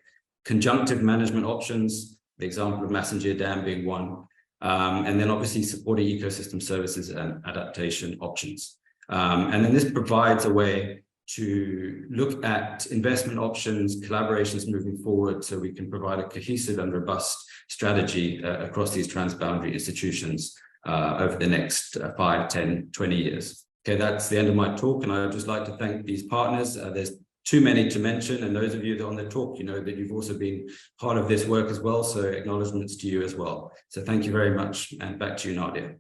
conjunctive management options, the example of Massanger Dam being one, and then obviously supporting ecosystem services and adaptation options. And then this provides a way to look at investment options, collaborations moving forward, so we can provide a cohesive and robust strategy across these transboundary institutions over the next 5, 10, 20 years. Okay, that's the end of my talk, and I would just like to thank these partners. There's too many to mention, and those of you that are on the talk, you know that you've also been part of this work as well, so acknowledgements to you as well. So thank you very much, and back to you, Nadia.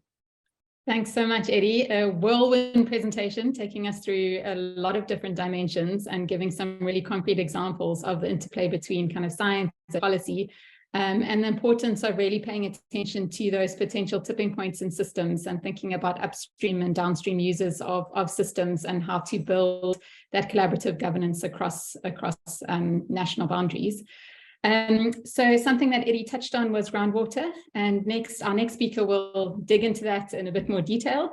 Thanks so much, Eddie. A whirlwind presentation taking us through a lot of different dimensions and giving some really concrete examples of the interplay between kind of science and policy, and the importance of really paying attention to those potential tipping points in systems and thinking about upstream and downstream users of systems and how to build that collaborative governance across national boundaries. So something that Eddie touched on was groundwater, and our next speaker will dig into that in a bit more detail.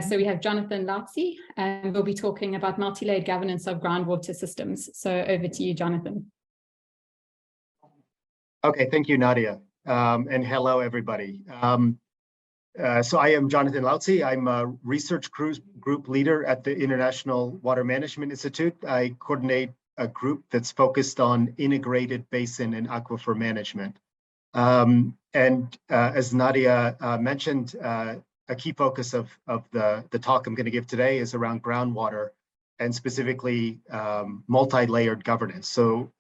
So we have Jonathan Lautzi, and we'll be talking about multi-layered governance of groundwater systems. So over to you, Jonathan. Okay, thank you, Nadia, and hello, everybody. So I am Jonathan Lautzi. I'm a research group leader at the International Water Management Institute. I coordinate a group that's focused on integrated basin and aquifer management. As Nadia mentioned, a key focus of the talk I'm going to give today is around groundwater, and specifically multi-layered governance. So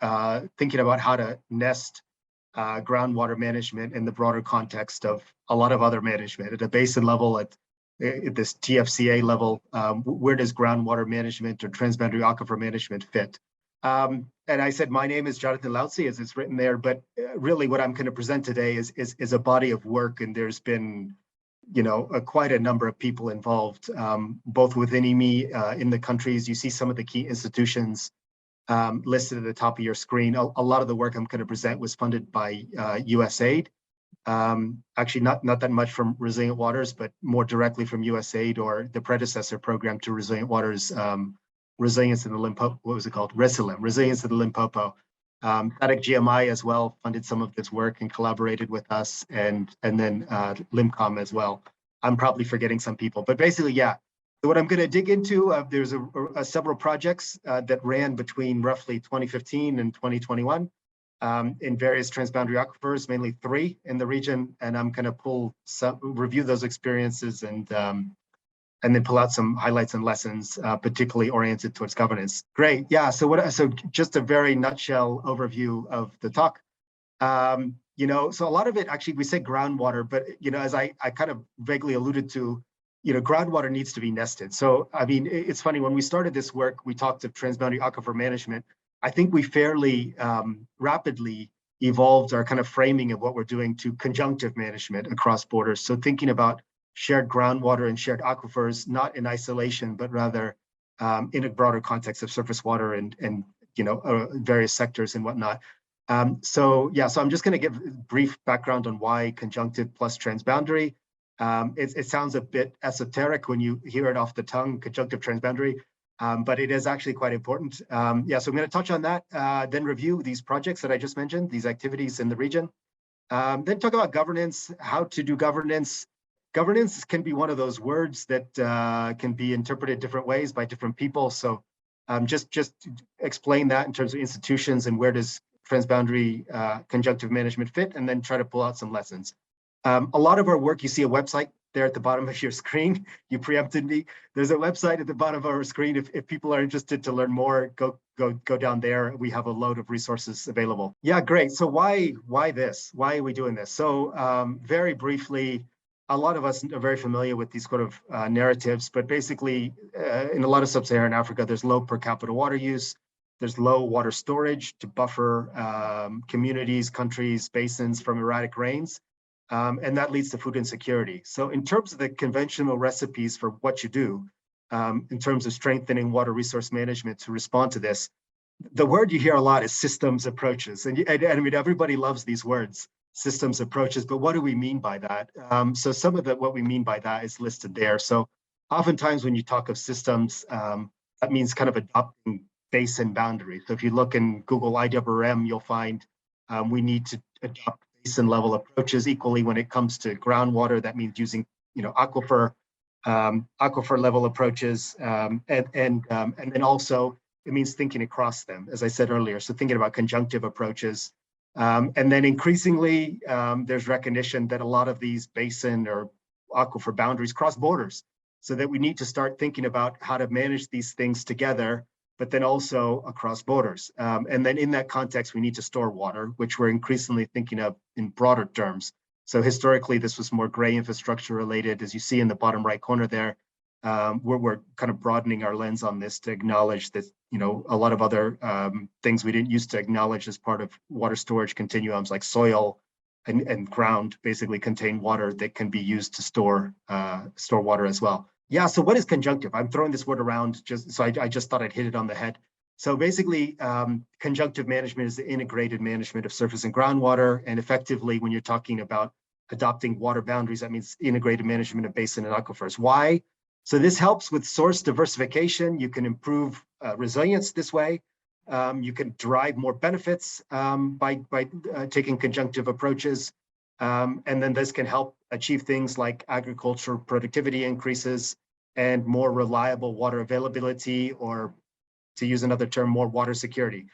thinking about how to nest groundwater management in the broader context of a lot of other management at a basin level, at this TFCA level, where does groundwater management or transboundary aquifer management fit? And I said, my name is Jonathan Lautzi, as it's written there, but really what I'm going to present today is a body of work, and there's been, you know, quite a number of people involved, both within IWMI in the countries. You see some of the key institutions listed at the top of your screen. A lot of the work I'm going to present was funded by USAID. Actually, not that much from Resilient Waters, but more directly from USAID or the predecessor program to Resilient Waters, Resilience in the Limpopo. What was it called? Resilience in the Limpopo. IWMI as well funded some of this work and collaborated with us, and then LIMCOM as well. I'm probably forgetting some people, but basically, yeah. So what I'm going to dig into, there's several projects that ran between roughly 2015 and 2021 in various transboundary aquifers, mainly 3 in the region, and I'm going to review those experiences and then pull out some highlights and lessons, particularly oriented towards governance. Great, yeah. So just a very nutshell overview of the talk. You know, so a lot of it actually we say groundwater, but you know, as I kind of vaguely alluded to, you know, groundwater needs to be nested. So, I mean, it's funny, when we started this work, we talked of transboundary aquifer management. I think we fairly rapidly evolved our kind of framing of what we're doing to conjunctive management across borders. So thinking about shared groundwater and shared aquifers, not in isolation, but rather in a broader context of surface water and you know, various sectors and whatnot. So yeah, so I'm just going to give a brief background on why conjunctive plus transboundary. It sounds a bit esoteric when you hear it off the tongue, conjunctive transboundary, but it is actually quite important. Yeah, so I'm going to touch on that, then review these projects that I just mentioned, these activities in the region, then talk about governance, how to do governance. Governance can be one of those words that can be interpreted different ways by different people. So just explain that in terms of institutions and where does transboundary conjunctive management fit, and then try to pull out some lessons. A lot of our work, you see a website there at the bottom of your screen. You preempted me. There's a website at the bottom of our screen. If people are interested to learn more, go down there. We have a load of resources available. Yeah, great. So why this? Why are we doing this? So very briefly, a lot of us are very familiar with these sort of narratives, but basically in a lot of sub-Saharan Africa, there's low per capita water use, there's low water storage to buffer communities, countries, basins from erratic rains, and that leads to food insecurity. So in terms of the conventional recipes for what you do, in terms of strengthening water resource management to respond to this, the word you hear a lot is systems approaches. And I mean, everybody loves these words, systems approaches, but what do we mean by that? So some of what we mean by that is listed there. So oftentimes when you talk of systems, that means kind of adopting basin boundaries. So if you look in Google IWM, you'll find we need to adopt basin level approaches. Equally when it comes to groundwater, that means using, aquifer level approaches, and then also it means thinking across them, as I said earlier. So thinking about conjunctive approaches. And then increasingly, there's recognition that a lot of these basin or aquifer boundaries cross borders, so that we need to start thinking about how to manage these things together, but then also across borders. And then in that context, we need to store water, which we're increasingly thinking of in broader terms. So historically, this was more gray infrastructure related, as you see in the bottom right corner there. We're kind of broadening our lens on this to acknowledge that, a lot of other things we didn't used to acknowledge as part of water storage continuums, like soil and ground, basically contain water that can be used to store water as well. Yeah, so what is conjunctive? I'm throwing this word around I just thought I'd hit it on the head. So basically, conjunctive management is the integrated management of surface and groundwater. And effectively, when you're talking about adopting water boundaries, that means integrated management of basin and aquifers. Why? So this helps with source diversification. You can improve resilience this way. You can derive more benefits by taking conjunctive approaches. And then this can help achieve things like agricultural productivity increases and more reliable water availability, or to use another term, more water security.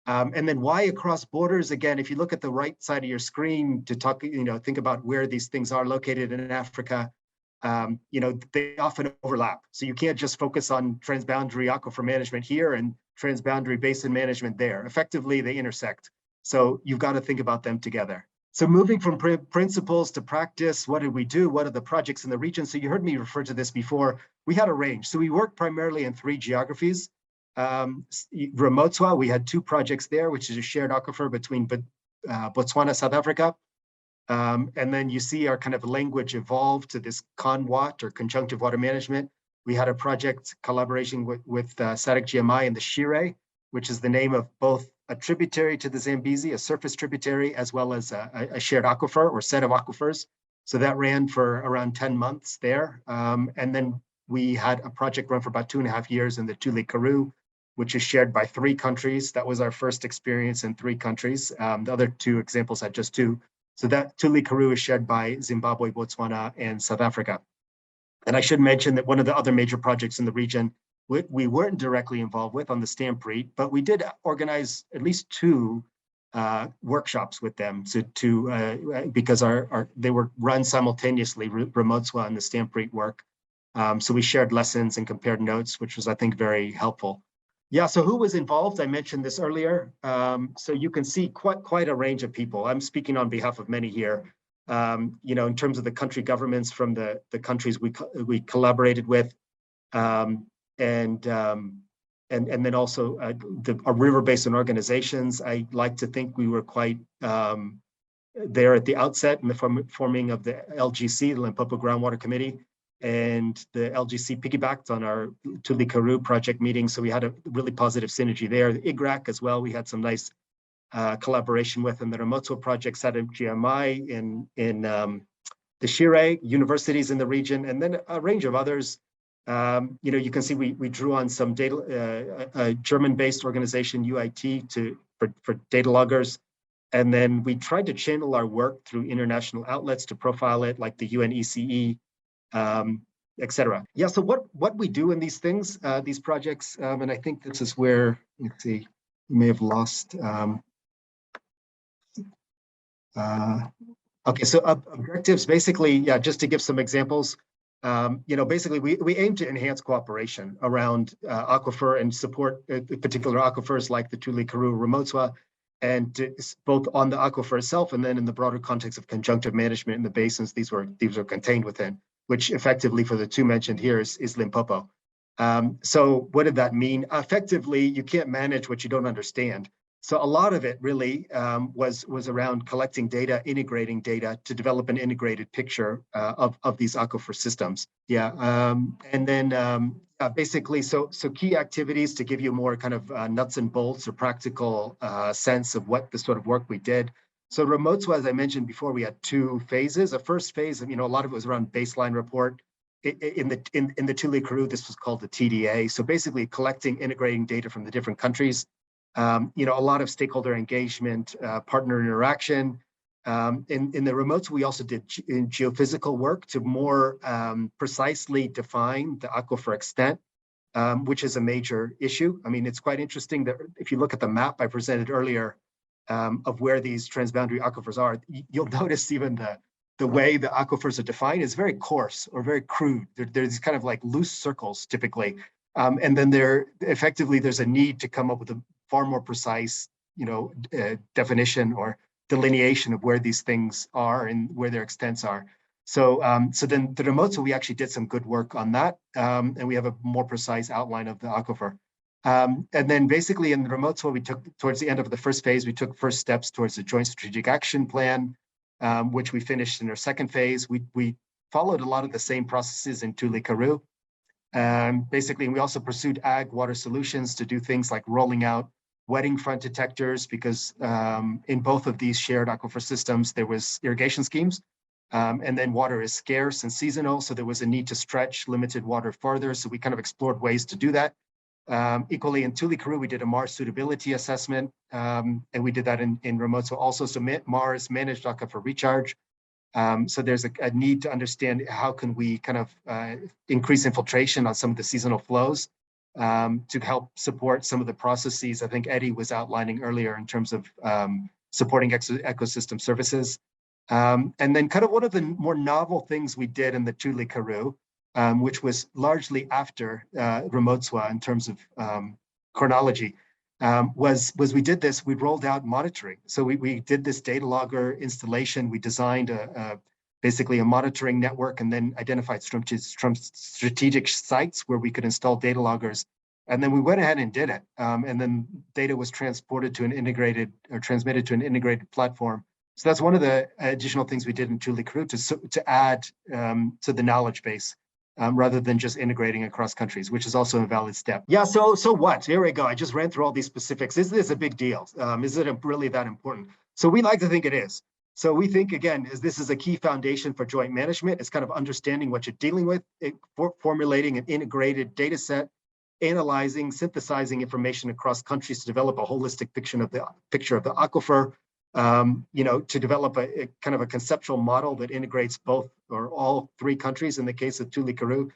And then why across borders? Again, if you look at the right side of your screen to talk, think about where these things are located in Africa, they often overlap. So you can't just focus on transboundary aquifer management here and transboundary basin management there. Effectively, they intersect. So you've got to think about them together. So moving from principles to practice, what did we do? What are the projects in the region? So you heard me refer to this before. We had a range. So we worked primarily in 3 geographies. Ramotwa, we had 2 projects there, which is a shared aquifer between Botswana, South Africa. And then you see our kind of language evolve to this CONWAT, or conjunctive water management. We had a project collaboration with SADC GMI in the Shire, which is the name of both a tributary to the Zambezi, a surface tributary, as well as a shared aquifer or set of aquifers. So that ran for around 10 months there. And then we had a project run for about 2.5 years in the Tuli Karoo, which is shared by 3 countries. That was our first experience in 3 countries. The other 2 examples had just 2. So that Tuli Karoo is shared by Zimbabwe, Botswana, and South Africa. And I should mention that one of the other major projects in the region we weren't directly involved with on the Stampreet, but we did organize at least 2 workshops with them because they were run simultaneously, Ramotwa and the Stampreet work. So we shared lessons and compared notes, which was, I think, very helpful. Yeah, so who was involved? I mentioned this earlier. So you can see quite a range of people. I'm speaking on behalf of many here. In terms of the country governments from the countries we collaborated with, and then also our river basin organizations. I like to think we were quite there at the outset in the forming of the LGC, the Limpopo Groundwater Committee, and the LGC piggybacked on our Tuli Karoo project meeting. So we had a really positive synergy there. The IGRAC as well, we had some nice collaboration with, and the Ramotwa project, SADC GMI in the Shire, universities in the region, and then a range of others. You can see we drew on some data, a German-based organization, UIT, for data loggers. And then we tried to channel our work through international outlets to profile it, like the UNECE, et cetera. Yeah, so what we do in these things, these projects, and I think this is where, let's see, you may have lost. Okay, so objectives, basically, yeah, just to give some examples, basically we aim to enhance cooperation around aquifer and support particular aquifers like the Tuli Karoo, Ramotwa, and both on the aquifer itself and then in the broader context of conjunctive management in the basins, these were contained within, which effectively for the two mentioned here is Limpopo. So what did that mean? Effectively, you can't manage what you don't understand. So a lot of it really was around collecting data, integrating data to develop an integrated picture of these aquifer systems. Yeah, and then basically, so key activities to give you more kind of nuts and bolts or practical sense of what the sort of work we did. So Remotes, as I mentioned before, we had two phases. The first phase, a lot of it was around baseline report. In the Tule Karoo, this was called the TDA. So basically collecting, integrating data from the different countries. A lot of stakeholder engagement, partner interaction. In the Remotes, we also did geophysical work to more precisely define the aquifer extent, which is a major issue. I mean, it's quite interesting that if you look at the map I presented earlier of where these transboundary aquifers are, you'll notice even the way the aquifers are defined is very coarse or very crude. There's kind of like loose circles typically. And then there's a need to come up with a far more precise, definition or delineation of where these things are and where their extents are. So then the Remotes, we actually did some good work on that, and we have a more precise outline of the aquifer. And then basically in the Remotes, we took towards the end of the first phase, we took first steps towards the Joint Strategic Action Plan, which we finished in our second phase. We followed a lot of the same processes in Tule Karoo. Basically, we also pursued ag water solutions to do things like rolling out wetting front detectors, because in both of these shared aquifer systems, there was irrigation schemes, and then water is scarce and seasonal. So there was a need to stretch limited water farther. So we kind of explored ways to do that. Equally in Tule Karoo, we did a MAR suitability assessment, and we did that in Remotes also. So MAR is managed aquifer recharge. So there's a need to understand how can we kind of increase infiltration on some of the seasonal flows to help support some of the processes I think Eddie was outlining earlier in terms of supporting ecosystem services. And then kind of one of the more novel things we did in the Tule Karoo, which was largely after Remotswa in terms of chronology, was we did this, we rolled out monitoring. So we did this data logger installation. We designed basically a monitoring network and then identified strategic sites where we could install data loggers. And then we went ahead and did it. And then data was transported to an integrated or transmitted to an integrated platform. So that's one of the additional things we did in Tule Karoo to add to the knowledge base. Rather than just integrating across countries, which is also a valid step. Yeah, so what? Here we go. I just ran through all these specifics. Is this a big deal? Is it really that important? So we like to think it is. So we think, again, this is a key foundation for joint management. It's kind of understanding what you're dealing with, formulating an integrated data set, analyzing, synthesizing information across countries to develop a holistic picture of the aquifer, to develop a kind of a conceptual model that integrates both or all three countries in the case of Tule Karoo.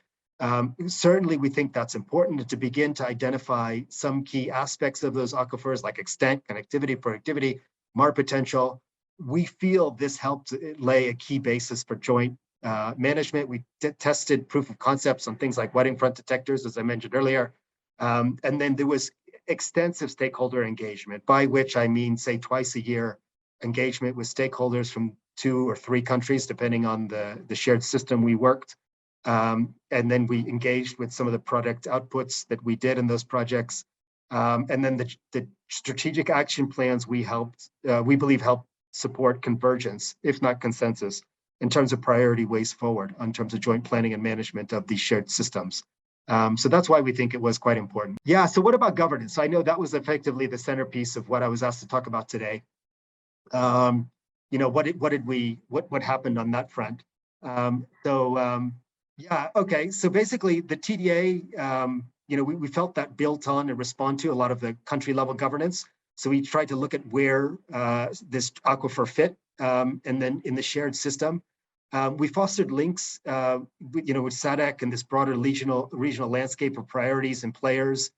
Certainly, we think that's important to begin to identify some key aspects of those aquifers like extent, connectivity, productivity, MAR potential. We feel this helped lay a key basis for joint management. We tested proof of concepts on things like wetting front detectors, as I mentioned earlier. And then there was extensive stakeholder engagement, by which I mean, say, twice a year engagement with stakeholders from 2 or 3 countries, depending on the shared system we worked. And then we engaged with some of the product outputs that we did in those projects. And then the strategic action plans we believe helped support convergence, if not consensus, in terms of priority ways forward, in terms of joint planning and management of these shared systems. So that's why we think it was quite important. Yeah, so what about governance? I know that was effectively the centerpiece of what I was asked to talk about today. What happened on that front? Yeah, okay. So basically the TDA, we felt that built on and respond to a lot of the country level governance. So we tried to look at where this aquifer fit, and then in the shared system. We fostered links, with SADC and this broader regional landscape of priorities and players.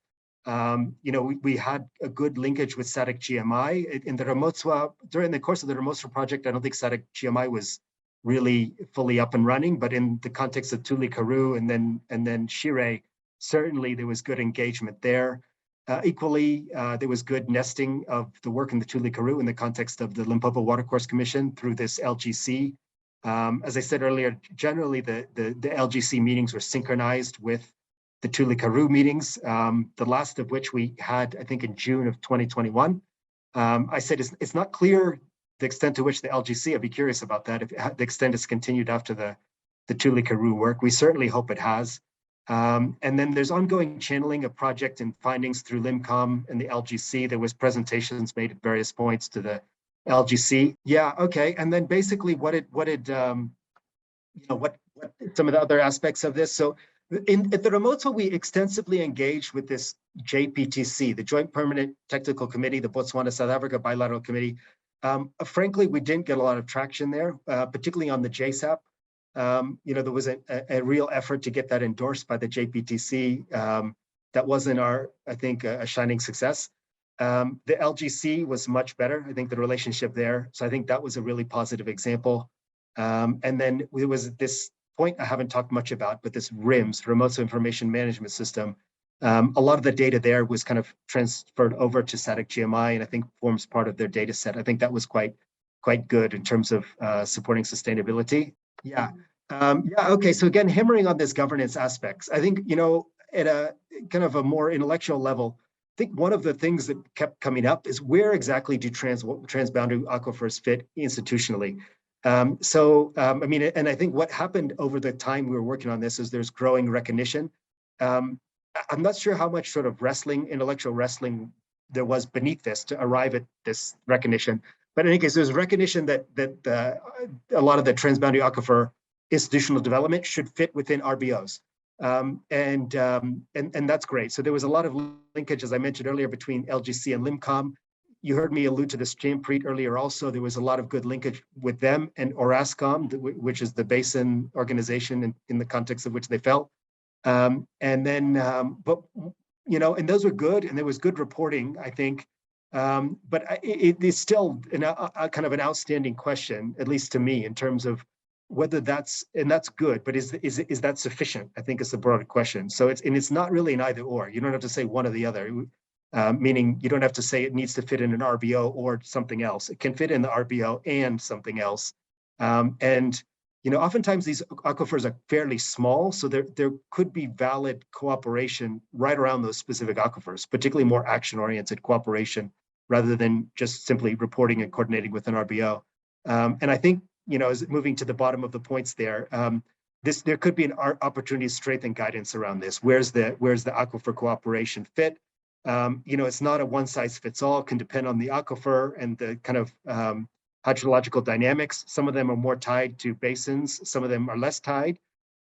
We had a good linkage with SADC GMI in the Remotswa. During the course of the Remotswa project, I don't think SADC GMI was really fully up and running, but in the context of Tule Karoo and then Shire, certainly there was good engagement there. Equally, there was good nesting of the work in the Tule Karoo in the context of the Limpopo Watercourse Commission through this LGC. As I said earlier, generally the LGC meetings were synchronized with the Tule Karoo meetings, the last of which we had, I think, in June of 2021. I said it's not clear the extent to which the LGC, I'd be curious about that, if the extent it's continued after the Tule Karoo work. We certainly hope it has. And then there's ongoing channeling of project and findings through LIMCOM and the LGC. There was presentations made at various points to the LGC. Yeah, okay. And then basically what some of the other aspects of this. So at the Remoto, we extensively engaged with this JPTC, the Joint Permanent Technical Committee, the Botswana-South Africa Bilateral Committee. Frankly, we didn't get a lot of traction there, particularly on the JSAP. There was a real effort to get that endorsed by the JPTC. That wasn't I think, a shining success. The LGC was much better. I think the relationship there. So I think that was a really positive example. And then there was this point I haven't talked much about, but this RIMS, Remote Information Management System. A lot of the data there was kind of transferred over to SADC GMI, and I think forms part of their data set. I think that was quite good in terms of supporting sustainability. Yeah. Okay. So again, hammering on this governance aspects, I think, at a kind of a more intellectual level, I think one of the things that kept coming up is where exactly do transboundary aquifers fit institutionally? And I think what happened over the time we were working on this is there's growing recognition. I'm not sure how much sort of intellectual wrestling there was beneath this to arrive at this recognition. But in any case, there's recognition that a lot of the transboundary aquifer institutional development should fit within RBOs. And that's great. So there was a lot of linkage, as I mentioned earlier, between LGC and LIMCOM. You heard me allude to this Jampreet earlier also. There was a lot of good linkage with them and ORASCOM, which is the basin organization in the context of which they fell. And those were good, and there was good reporting, I think. But it is still a kind of an outstanding question, at least to me, in terms of whether that's good, but is that sufficient? I think is the broader question. So it's not really an either or. You don't have to say one or the other, meaning you don't have to say it needs to fit in an RBO or something else. It can fit in the RBO and something else. Oftentimes these aquifers are fairly small, so there could be valid cooperation right around those specific aquifers, particularly more action-oriented cooperation rather than just simply reporting and coordinating with an RBO. And I think, as moving to the bottom of the points there, there could be an opportunity to strengthen guidance around this. Where's the aquifer cooperation fit? It's not a one-size-fits-all. It can depend on the aquifer and the kind of hydrological dynamics. Some of them are more tied to basins. Some of them are less tied.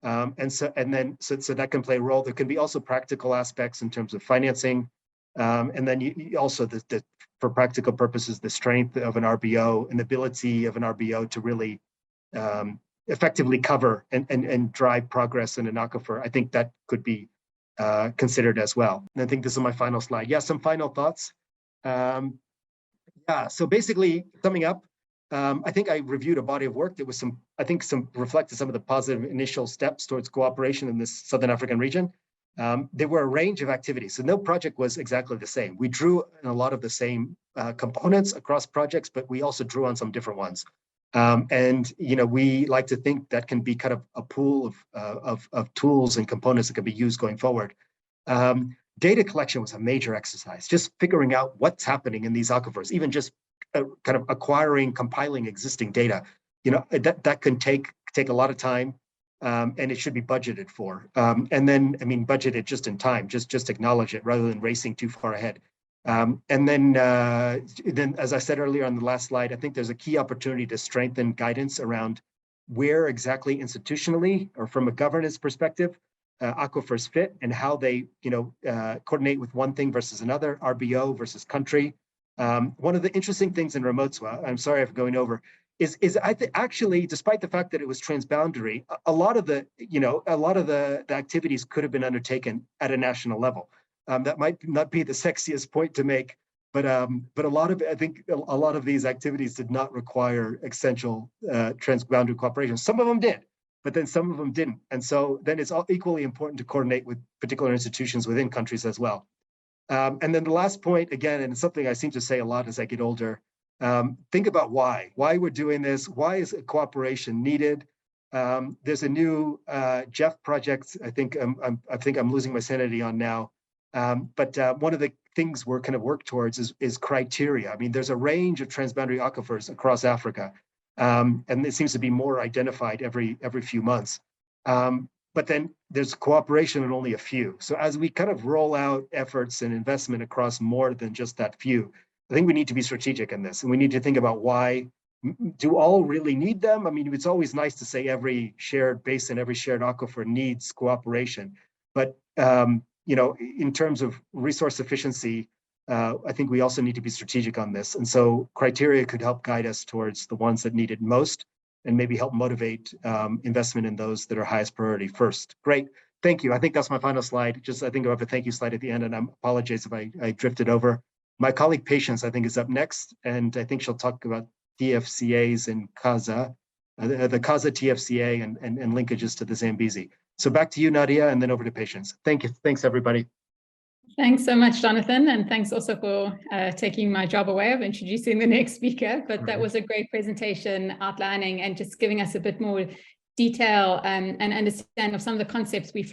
So that can play a role. There can be also practical aspects in terms of financing. And then you also, for practical purposes, the strength of an RBO and the ability of an RBO to really effectively cover and drive progress in an aquifer. I think that could be considered as well. And I think this is my final slide. Yeah, some final thoughts. So basically, summing up, I think I reviewed a body of work that was reflected some of the positive initial steps towards cooperation in this Southern African region. There were a range of activities, so no project was exactly the same. We drew on a lot of the same components across projects, but we also drew on some different ones. We like to think that can be kind of a pool of tools and components that can be used going forward. Data collection was a major exercise, just figuring out what's happening in these aquifers, even just kind of compiling existing data. That can take a lot of time. And it should be budgeted for. Budgeted just in time, just acknowledge it rather than racing too far ahead. Then, as I said earlier on the last slide, I think there's a key opportunity to strengthen guidance around where exactly institutionally or from a governance perspective, aquifers fit and how they, coordinate with one thing versus another, RBO versus country. One of the interesting things in Remotswa, I'm sorry if I'm going over, is actually, despite the fact that it was transboundary, a lot of the activities could have been undertaken at a national level. That might not be the sexiest point to make, but I think a lot of these activities did not require essential transboundary cooperation. Some of them did, but then some of them didn't. And so then it's equally important to coordinate with particular institutions within countries as well. And then the last point, again, and it's something I seem to say a lot as I get older, think about why we're doing this. Why is cooperation needed? There's a new Jeff project. I think I'm losing my sanity on now. But one of the things we're kind of work towards is criteria. I mean, there's a range of transboundary aquifers across Africa, and it seems to be more identified every few months. But then there's cooperation in only a few. So as we kind of roll out efforts and investment across more than just that few, I think we need to be strategic in this, and we need to think about why. Do all really need them? I mean, it's always nice to say every shared basin, every shared aquifer needs cooperation, but you know, in terms of resource efficiency, I think we also need to be strategic on this. And so criteria could help guide us towards the ones that need it most, and maybe help motivate investment in those that are highest priority first. Great, thank you. I think that's my final slide. Just, I think I have a thank you slide at the end, and I apologize if I drifted over. My colleague Patience, I think, is up next, and I think she'll talk about TFCAs in CASA, the CASA TFCA and linkages to the Zambezi. So back to you, Nadia, and then over to Patience. Thank you. Thanks, everybody. Thanks so much, Jonathan, and thanks also for taking my job away of introducing the next speaker. But that was a great presentation outlining and just giving us a bit more detail and understand of some of the concepts we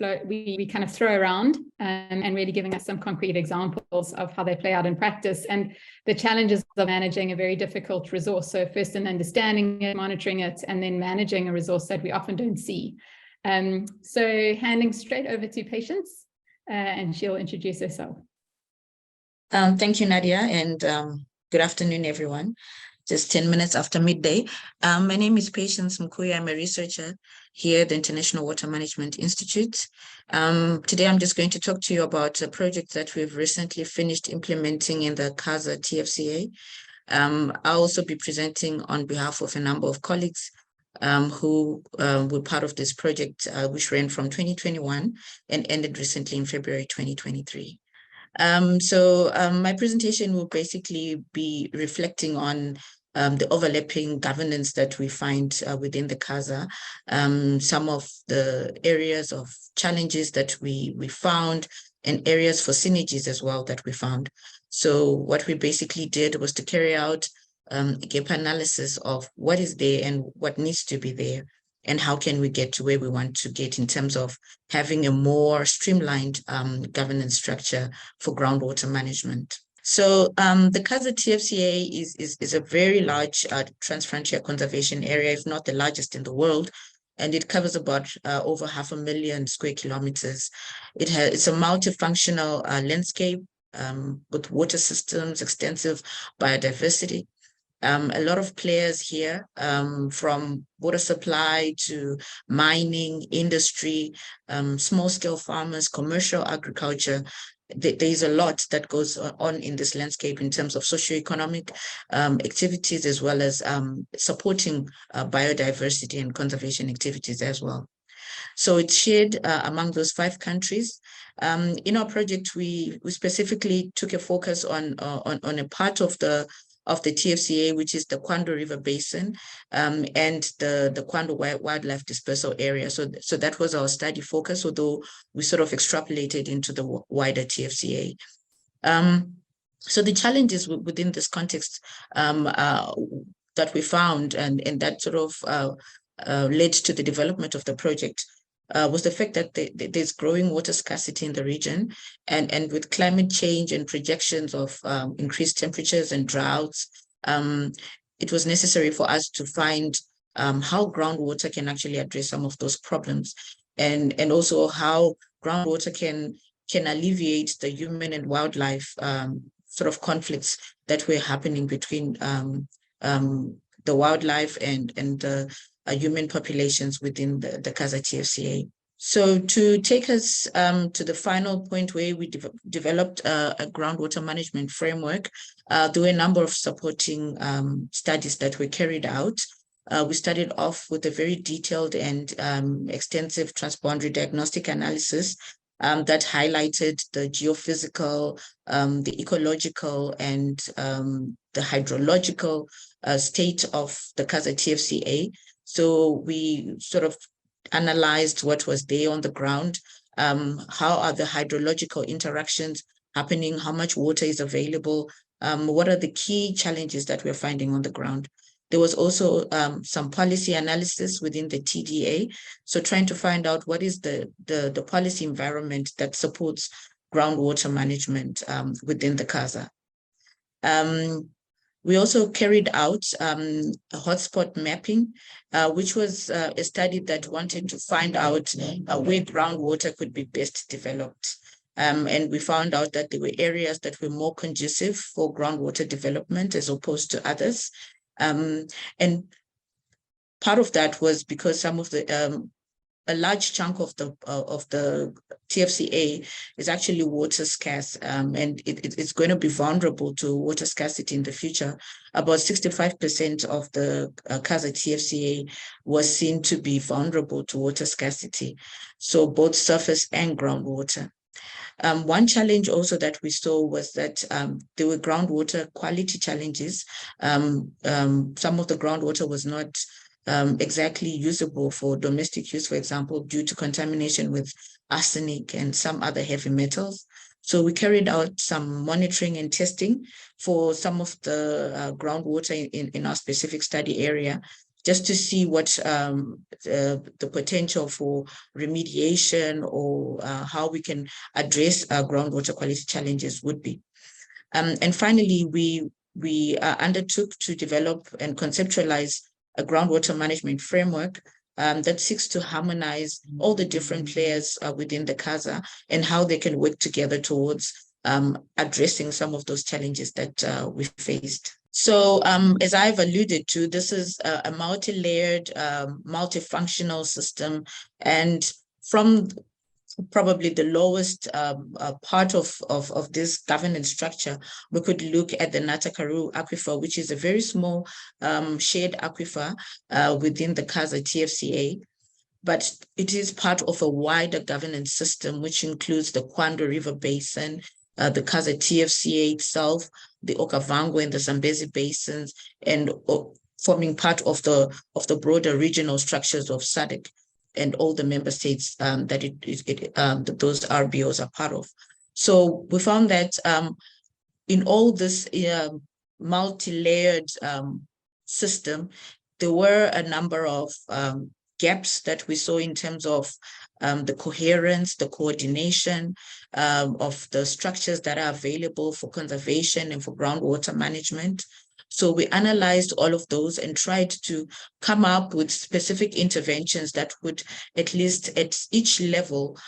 kind of throw around, and really giving us some concrete examples of how they play out in practice and the challenges of managing a very difficult resource. So first in understanding it, monitoring it, and then managing a resource that we often don't see. So handing straight over to Patience, and she'll introduce herself. Thank you, Nadia, and good afternoon, everyone. Just 10 minutes after midday. My name is Patience Mkuya. I'm a researcher here at the International Water Management Institute. Today, I'm just going to talk to you about a project that we've recently finished implementing in the CASA TFCA. I'll also be presenting on behalf of a number of colleagues who were part of this project, which ran from 2021 and ended recently in February 2023. My presentation will basically be reflecting on the overlapping governance that we find within the CASA, some of the areas of challenges that we found, and areas for synergies as well that we found. So what we basically did was to carry out a gap analysis of what is there and what needs to be there, and how can we get to where we want to get in terms of having a more streamlined governance structure for groundwater management. So the CASA TFCA is a very large transfrontier conservation area, if not the largest in the world, and it covers about over 500,000 square kilometers. It's a multifunctional landscape with water systems, extensive biodiversity. A lot of players here, from water supply to mining, industry, small-scale farmers, commercial agriculture. There's a lot that goes on in this landscape in terms of socioeconomic activities, as well as supporting biodiversity and conservation activities as well. So it's shared among those 5 countries. In our project, we specifically took a focus on a part of the TFCA, which is the Kwando River Basin, and the Kwando Wildlife Dispersal Area. So that was our study focus, although we sort of extrapolated into the wider TFCA. So the challenges within this context that we found, and that sort of led to the development of the project, was the fact that there's growing water scarcity in the region, and with climate change and projections of increased temperatures and droughts, it was necessary for us to find how groundwater can actually address some of those problems, and also how groundwater can alleviate the human and wildlife sort of conflicts that were happening between the wildlife and the human populations within the CASA TFCA. So to take us to the final point where we developed a groundwater management framework, there were a number of supporting studies that were carried out. We started off with a very detailed and extensive transboundary diagnostic analysis that highlighted the geophysical, the ecological, and the hydrological state of the CASA TFCA. So we sort of analyzed what was there on the ground, how are the hydrological interactions happening, how much water is available, what are the key challenges that we're finding on the ground. There was also some policy analysis within the TDA. So trying to find out what is the policy environment that supports groundwater management within the CASA. We also carried out a hotspot mapping, which was a study that wanted to find out where groundwater could be best developed. And we found out that there were areas that were more conducive for groundwater development as opposed to others. And part of that was because some of the a large chunk of the TFCA is actually water scarce, and it's going to be vulnerable to water scarcity in the future. About 65% of the CASA TFCA was seen to be vulnerable to water scarcity, so both surface and groundwater. One challenge also that we saw was that there were groundwater quality challenges. Some of the groundwater was not exactly usable for domestic use, for example, due to contamination with arsenic and some other heavy metals. So we carried out some monitoring and testing for some of the groundwater in our specific study area, just to see what the potential for remediation or how we can address groundwater quality challenges would be. And finally, we undertook to develop and conceptualize a groundwater management framework that seeks to harmonize all the different players within the CASA and how they can work together towards addressing some of those challenges that we faced. So as I've alluded to, this is a multi-layered, multifunctional system, and from probably the lowest part of this governance structure, we could look at the Natakaru aquifer, which is a very small shared aquifer within the CASA TFCA, but it is part of a wider governance system, which includes the Kwando River Basin, the CASA TFCA itself, the Okavango and the Zambezi basins, and forming part of the broader regional structures of SADC and all the member states that those RBOs are part of. So we found that in all this multi-layered system, there were a number of gaps that we saw in terms of the coherence, the coordination of the structures that are available for conservation and for groundwater management. So we analyzed all of those and tried to come up with specific interventions that would, at least at each level,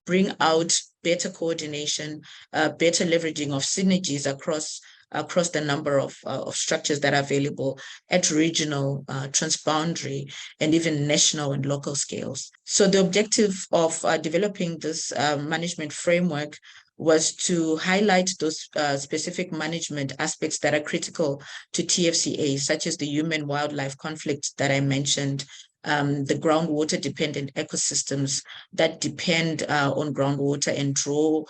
bring out better coordination, better leveraging of synergies across the number of structures that are available at regional, transboundary, and even national and local scales. So the objective of developing this management framework was to highlight those specific management aspects that are critical to TFCA, such as the human-wildlife conflict that I mentioned, the groundwater-dependent ecosystems that depend on groundwater and draw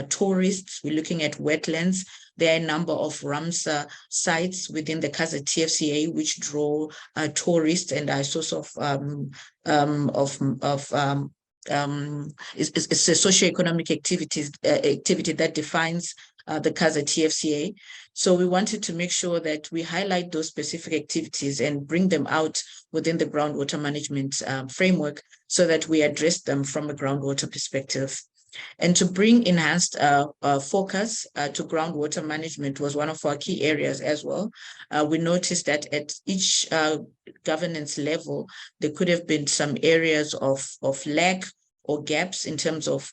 tourists. We're looking at wetlands. There are a number of Ramsar sites within the CASA TFCA which draw tourists and are a source of it's a socioeconomic activity that defines the CASA TFCA. So we wanted to make sure that we highlight those specific activities and bring them out within the groundwater management framework so that we address them from a groundwater perspective. And to bring enhanced focus to groundwater management was one of our key areas as well. We noticed that at each governance level, there could have been some areas of lack or gaps in terms of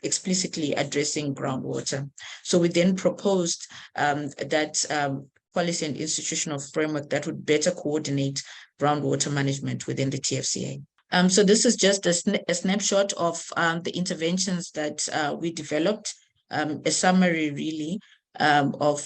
explicitly addressing groundwater. So we then proposed that policy and institutional framework that would better coordinate groundwater management within the TFCA. So this is just a snapshot of the interventions that we developed, a summary really of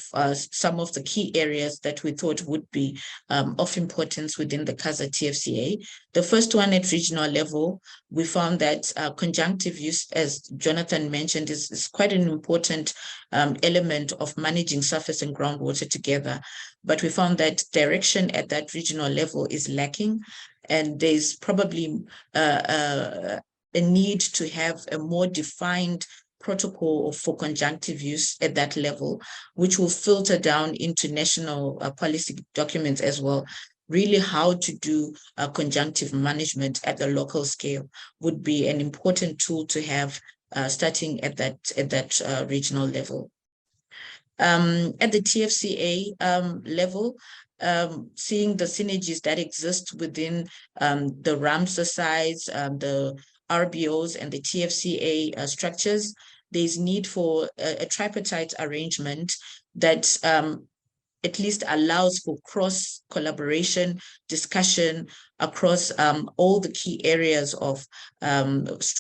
some of the key areas that we thought would be of importance within the CASA TFCA. The first one at regional level, we found that conjunctive use, as Jonathan mentioned, is quite an important element of managing surface and groundwater together. But we found that direction at that regional level is lacking, and there's probably a need to have a more defined protocol for conjunctive use at that level, which will filter down into national policy documents as well. Really, how to do conjunctive management at the local scale would be an important tool to have starting at that regional level. At the TFCA level, seeing the synergies that exist within the RAMSA sides, the RBOs and the TFCA structures, there's need for a tripartite arrangement that at least allows for cross collaboration, discussion across all the key areas of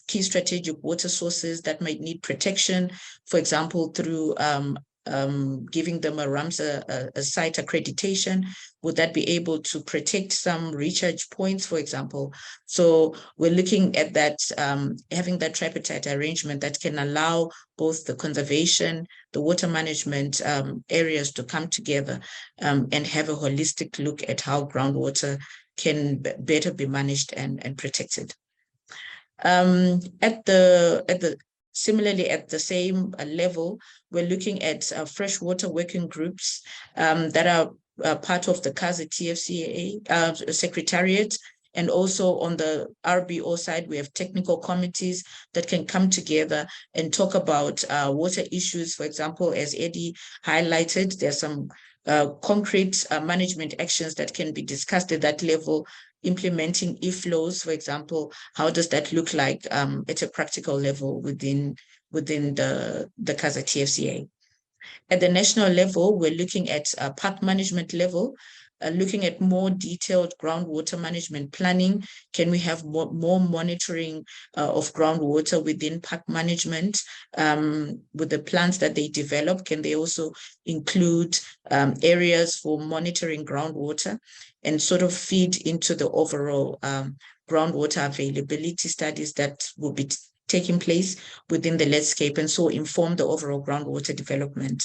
key strategic water sources that might need protection, for example, through giving them a RAMSA site accreditation. Would that be able to protect some recharge points, for example? So we're looking at that, having that tripartite arrangement that can allow both the conservation, the water management areas to come together and have a holistic look at how groundwater can better be managed and protected. Similarly, at the same level, we're looking at freshwater working groups that are part of the CASA TFCA Secretariat. And also on the RBO side, we have technical committees that can come together and talk about water issues. For example, as Eddie highlighted, there's some concrete management actions that can be discussed at that level. Implementing e-flows, for example, how does that look like at a practical level within the CASA TFCA? At the national level, we're looking at park management level, looking at more detailed groundwater management planning. Can we have more monitoring of groundwater within park management with the plans that they develop? Can they also include areas for monitoring groundwater and sort of feed into the overall groundwater availability studies that will be taking place within the landscape, and so inform the overall groundwater development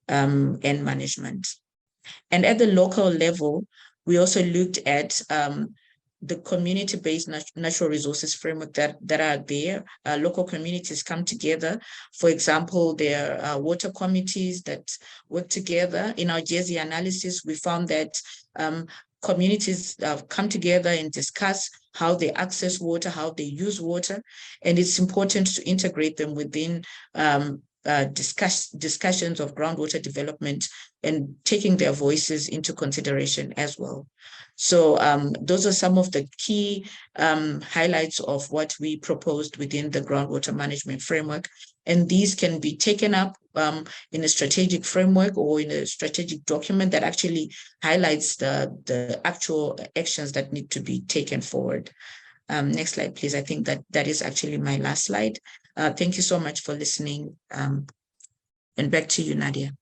and management? And at the local level, we also looked at the community-based natural resources framework that are there. Local communities come together. For example, there are water committees that work together. In our GESI analysis, we found that communities come together and discuss how they access water, how they use water, and it's important to integrate them within discussions of groundwater development and taking their voices into consideration as well. So those are some of the key highlights of what we proposed within the groundwater management framework. And these can be taken up in a strategic framework or in a strategic document that actually highlights the actual actions that need to be taken forward. Next slide, please. I think that is actually my last slide. Thank you so much for listening. And back to you, Nadia.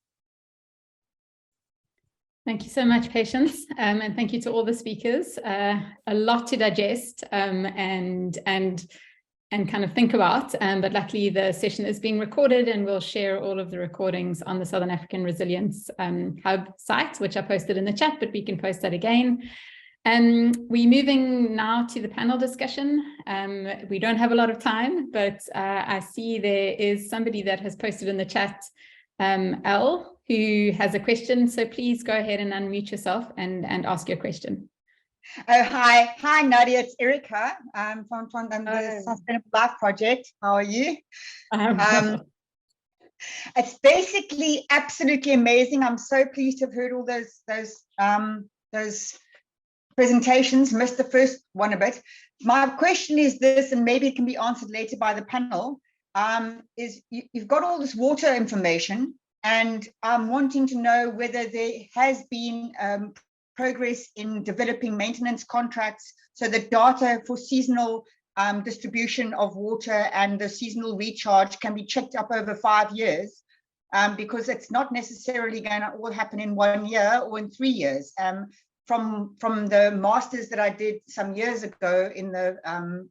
Thank you so much, Patience, and thank you to all the speakers. A lot to digest and kind of think about, but luckily the session is being recorded, and we'll share all of the recordings on the Southern African Resilience Hub site, which I posted in the chat, but we can post that again. We're moving now to the panel discussion. We don't have a lot of time, but I see there is somebody that has posted in the chat, Elle, who has a question. So please go ahead and unmute yourself and ask your question. Oh, hi, Nadia. It's Erica from the Sustainable Life Project. How are you? It's basically absolutely amazing. I'm so pleased to have heard all those presentations. Missed the first one a bit. My question is this, and maybe it can be answered later by the panel. Is you've got all this water information, and I'm wanting to know whether there has been progress in developing maintenance contracts so that data for seasonal distribution of water and the seasonal recharge can be checked up over 5 years, because it's not necessarily going to all happen in 1 year or in 3 years. From the masters that I did some years ago in the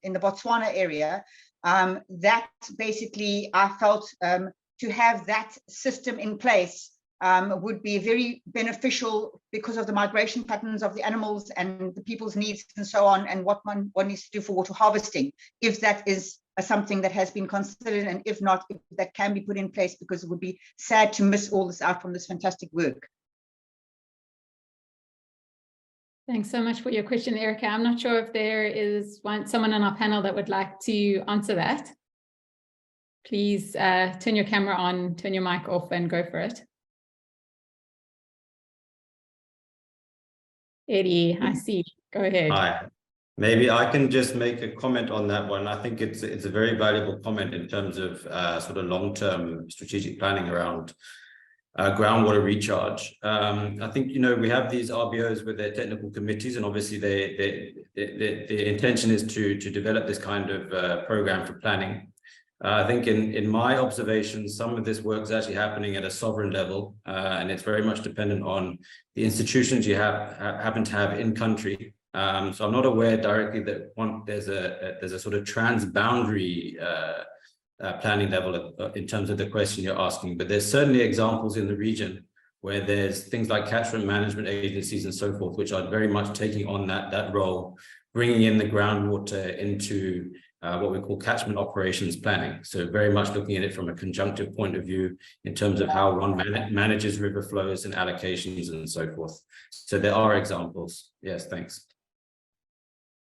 Botswana area, that basically I felt to have that system in place would be very beneficial because of the migration patterns of the animals and the people's needs and so on, and what one needs to do for water harvesting, if that is something that has been considered, and if not, if that can be put in place, because it would be sad to miss all this out from this fantastic work. Thanks so much for your question, Erica. I'm not sure if there is someone on our panel that would like to answer that. Please turn your camera on, turn your mic off, and go for it. Eddie, I see. Go ahead. Hi. Maybe I can just make a comment on that one. I think it's a very valuable comment in terms of sort of long-term strategic planning around groundwater recharge. I think, you know, we have these RBOs with their technical committees, and obviously the intention is to develop this kind of program for planning. I think in my observations, some of this work is actually happening at a sovereign level, and it's very much dependent on the institutions you happen to have in country. So I'm not aware directly that there's a sort of transboundary planning level in terms of the question you're asking, but there's certainly examples in the region where there's things like catchment management agencies and so forth, which are very much taking on that role, bringing in the groundwater into what we call catchment operations planning. So very much looking at it from a conjunctive point of view in terms of how one manages river flows and allocations and so forth. So there are examples. Yes, thanks.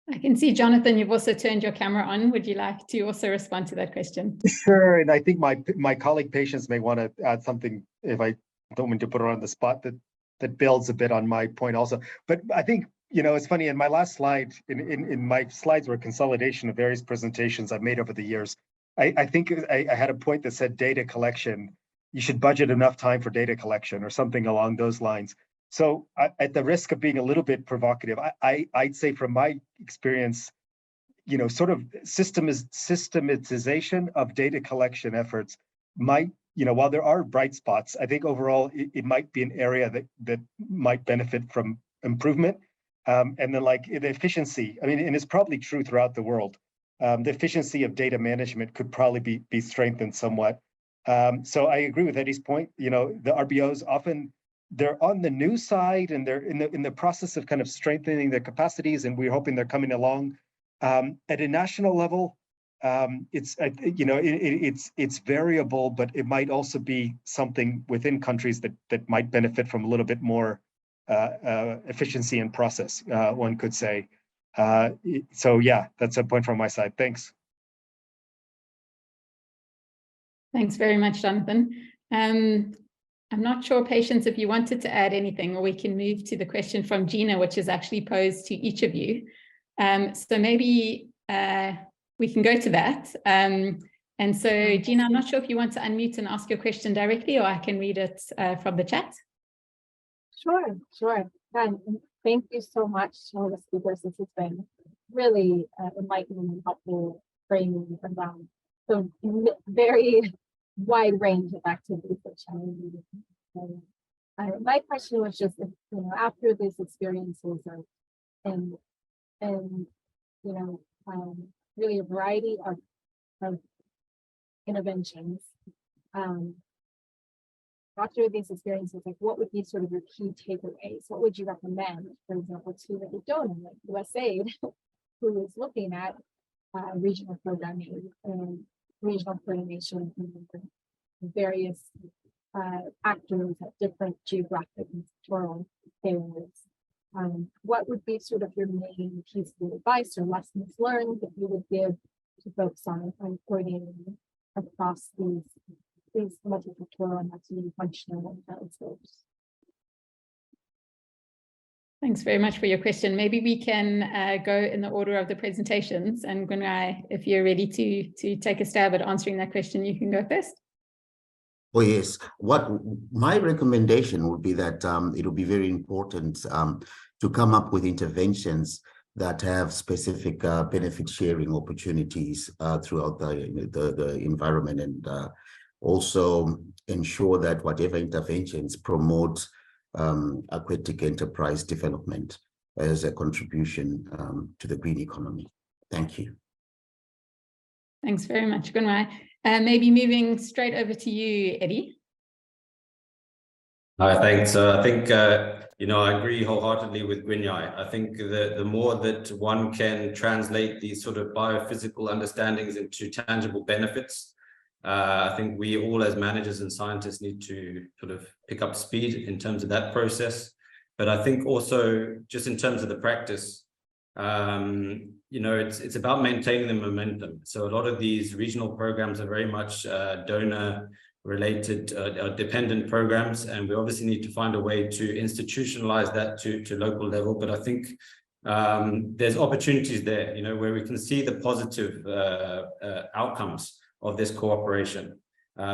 I can see, Jonathan, you've also turned your camera on. Would you like to also respond to that question? Sure, and I think my colleague Patience may want to add something, if I don't mean to put her on the spot, that builds a bit on my point also. But I think, you know, it's funny, in my last slide, in my slides were a consolidation of various presentations I've made over the years. I think I had a point that said data collection. You should budget enough time for data collection or something along those lines. So at the risk of being a little bit provocative, I'd say from my experience, you know, sort of systematization of data collection efforts might, you know, while there are bright spots, I think overall it might be an area that might benefit from improvement. And then like the efficiency, I mean, and it's probably true throughout the world, the efficiency of data management could probably be strengthened somewhat. So I agree with Eddie's point, you know, the RBOs often, they're on the new side and they're in the process of kind of strengthening their capacities, and we're hoping they're coming along. At a national level, it's you know, it's variable, but it might also be something within countries that might benefit from a little bit more efficiency and process, one could say. So yeah, that's a point from my side. Thanks. Thanks very much, Jonathan. I'm not sure, Patience, if you wanted to add anything, or we can move to the question from Gina, which is actually posed to each of you. So maybe we can go to that. And so, Gina, I'm not sure if you want to unmute and ask your question directly, or I can read it from the chat. Sure. And thank you so much to all the speakers. This has been really enlightening and helpful framing around the very wide range of activities that challenge. My question was just, if, you know, after these experiences and you know, really a variety of interventions, after these experiences, like what would be sort of your key takeaways? What would you recommend, for example, to a donor like USAID, who is looking at regional programming and regional coordination and various actors at different geographic and sectoral areas? What would be sort of your main piece of advice or lessons learned that you would give to folks on coordinating across these multifactorial and multi-functional telescopes? Thanks very much for your question. Maybe we can go in the order of the presentations, and Gunrai, if you're ready to take a stab at answering that question, you can go first. Oh, yes. What my recommendation would be that it would be very important to come up with interventions that have specific benefit sharing opportunities throughout the environment, and also ensure that whatever interventions promote aquatic enterprise development as a contribution to the green economy. Thank you. Thanks very much, Gunrai. Maybe moving straight over to you, Eddie. Thanks. I think, I agree wholeheartedly with Gwinyai. I think the more that one can translate these sort of biophysical understandings into tangible benefits, I think we all as managers and scientists need to sort of pick up speed in terms of that process. But I think also just in terms of the practice, it's about maintaining the momentum. So a lot of these regional programs are very much donor related dependent programs, and we obviously need to find a way to institutionalize that to local level. But I think there's opportunities there, where we can see the positive outcomes of this cooperation.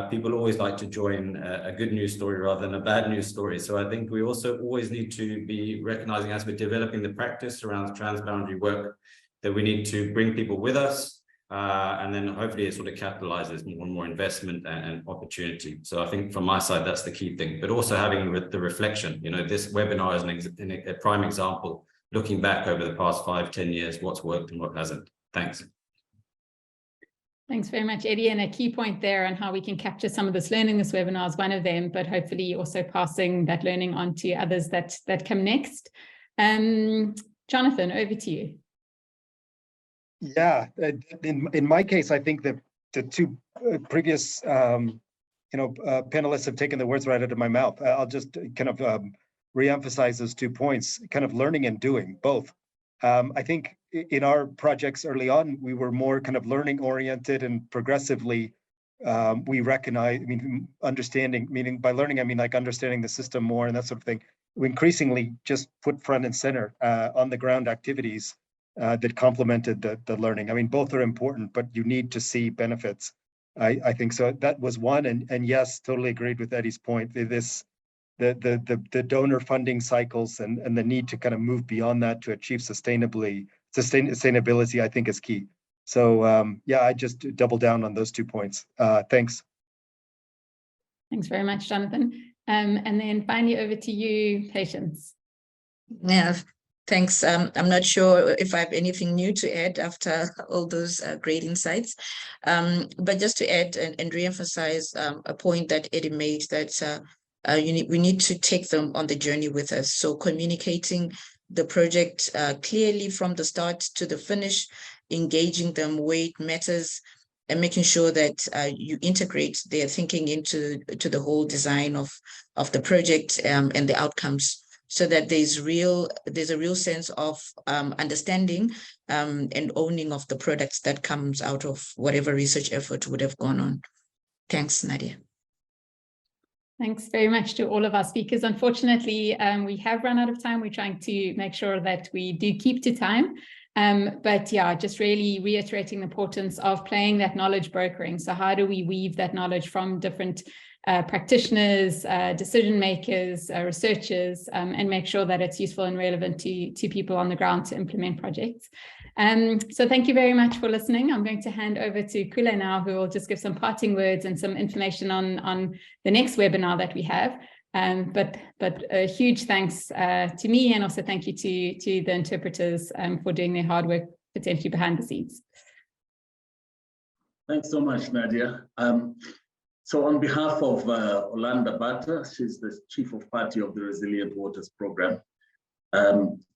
People always like to join a good news story rather than a bad news story. So I think we also always need to be recognizing, as we're developing the practice around transboundary work, that we need to bring people with us. And then hopefully it sort of capitalizes more and more investment and opportunity. So I think from my side, that's the key thing, but also having the reflection. This webinar is a prime example, looking back over the past 5-10 years, what's worked and what hasn't. Thanks. Thanks very much, Eddie. And a key point there on how we can capture some of this learning. This webinar is one of them, but hopefully also passing that learning on to others that come next. Jonathan, over to you. Yeah, in my case, I think that the two previous panelists have taken the words right out of my mouth. I'll just kind of re-emphasize those 2 points, kind of learning and doing both. I think in our projects early on, we were more kind of learning oriented, and progressively we recognize, understanding, meaning by learning, I mean like understanding the system more and that sort of thing. We increasingly just put front and center on the ground activities that complemented the learning. Both are important, but you need to see benefits. I think so. That was one, and yes, totally agreed with Eddie's point. The donor funding cycles and the need to kind of move beyond that to achieve sustainability, I think is key. So yeah, I just double down on those 2 points. Thanks. Thanks very much, Jonathan. And then finally over to you, Patience. Yeah. Thanks. I'm not sure if I have anything new to add after all those great insights, but just to add and re-emphasize a point that Eddie made, that we need to take them on the journey with us. So communicating the project clearly from the start to the finish, engaging them where it matters, and making sure that you integrate their thinking into the whole design of the project and the outcomes, so that there's a real sense of understanding and owning of the products that comes out of whatever research effort would have gone on. Thanks, Nadia. Thanks very much to all of our speakers. Unfortunately, we have run out of time. We're trying to make sure that we do keep to time. But yeah, just really reiterating the importance of playing that knowledge brokering. So how do we weave that knowledge from different practitioners, decision makers, researchers, and make sure that it's useful and relevant to people on the ground to implement projects. So thank you very much for listening. I'm going to hand over to Kule now, who will just give some parting words and some information on the next webinar that we have. But a huge thanks to me, and also thank you to the interpreters for doing their hard work potentially behind the scenes. Thanks so much, Nadia. So on behalf of Olanda Bata, she's the Chief of Party of the Resilient Waters Program.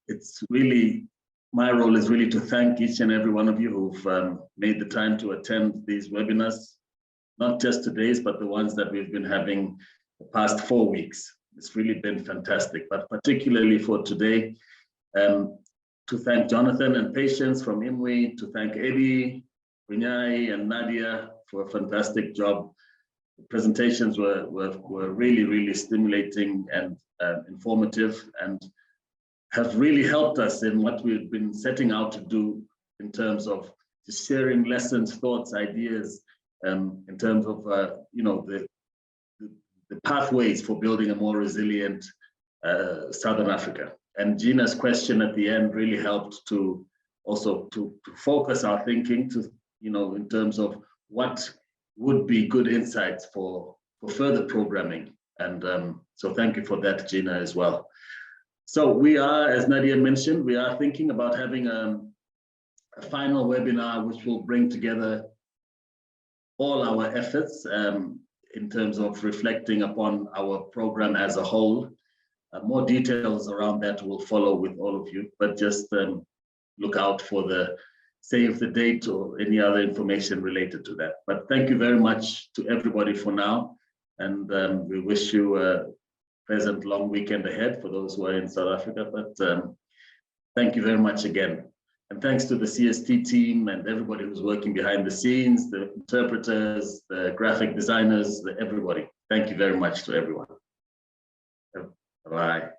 It's really, my role is really to thank each and every one of you who've made the time to attend these webinars, not just today's, but the ones that we've been having the past 4 weeks. It's really been fantastic, but particularly for today, to thank Jonathan and Patience from IWMI, to thank Eddie, Gwinyai, and Nadia for a fantastic job. The presentations were really, really stimulating and informative, and have really helped us in what we've been setting out to do in terms of just sharing lessons, thoughts, ideas, in terms of the pathways for building a more resilient Southern Africa. And Gina's question at the end really helped to also to focus our thinking to, in terms of what would be good insights for further programming. And so thank you for that, Gina, as well. So we are, as Nadia mentioned, we are thinking about having a final webinar which will bring together all our efforts in terms of reflecting upon our program as a whole. More details around that will follow with all of you, but just look out for the save the date or any other information related to that. But thank you very much to everybody for now. And we wish you a pleasant long weekend ahead for those who are in South Africa. But thank you very much again. And thanks to the CST team and everybody who's working behind the scenes, the interpreters, the graphic designers, everybody. Thank you very much to everyone. Bye.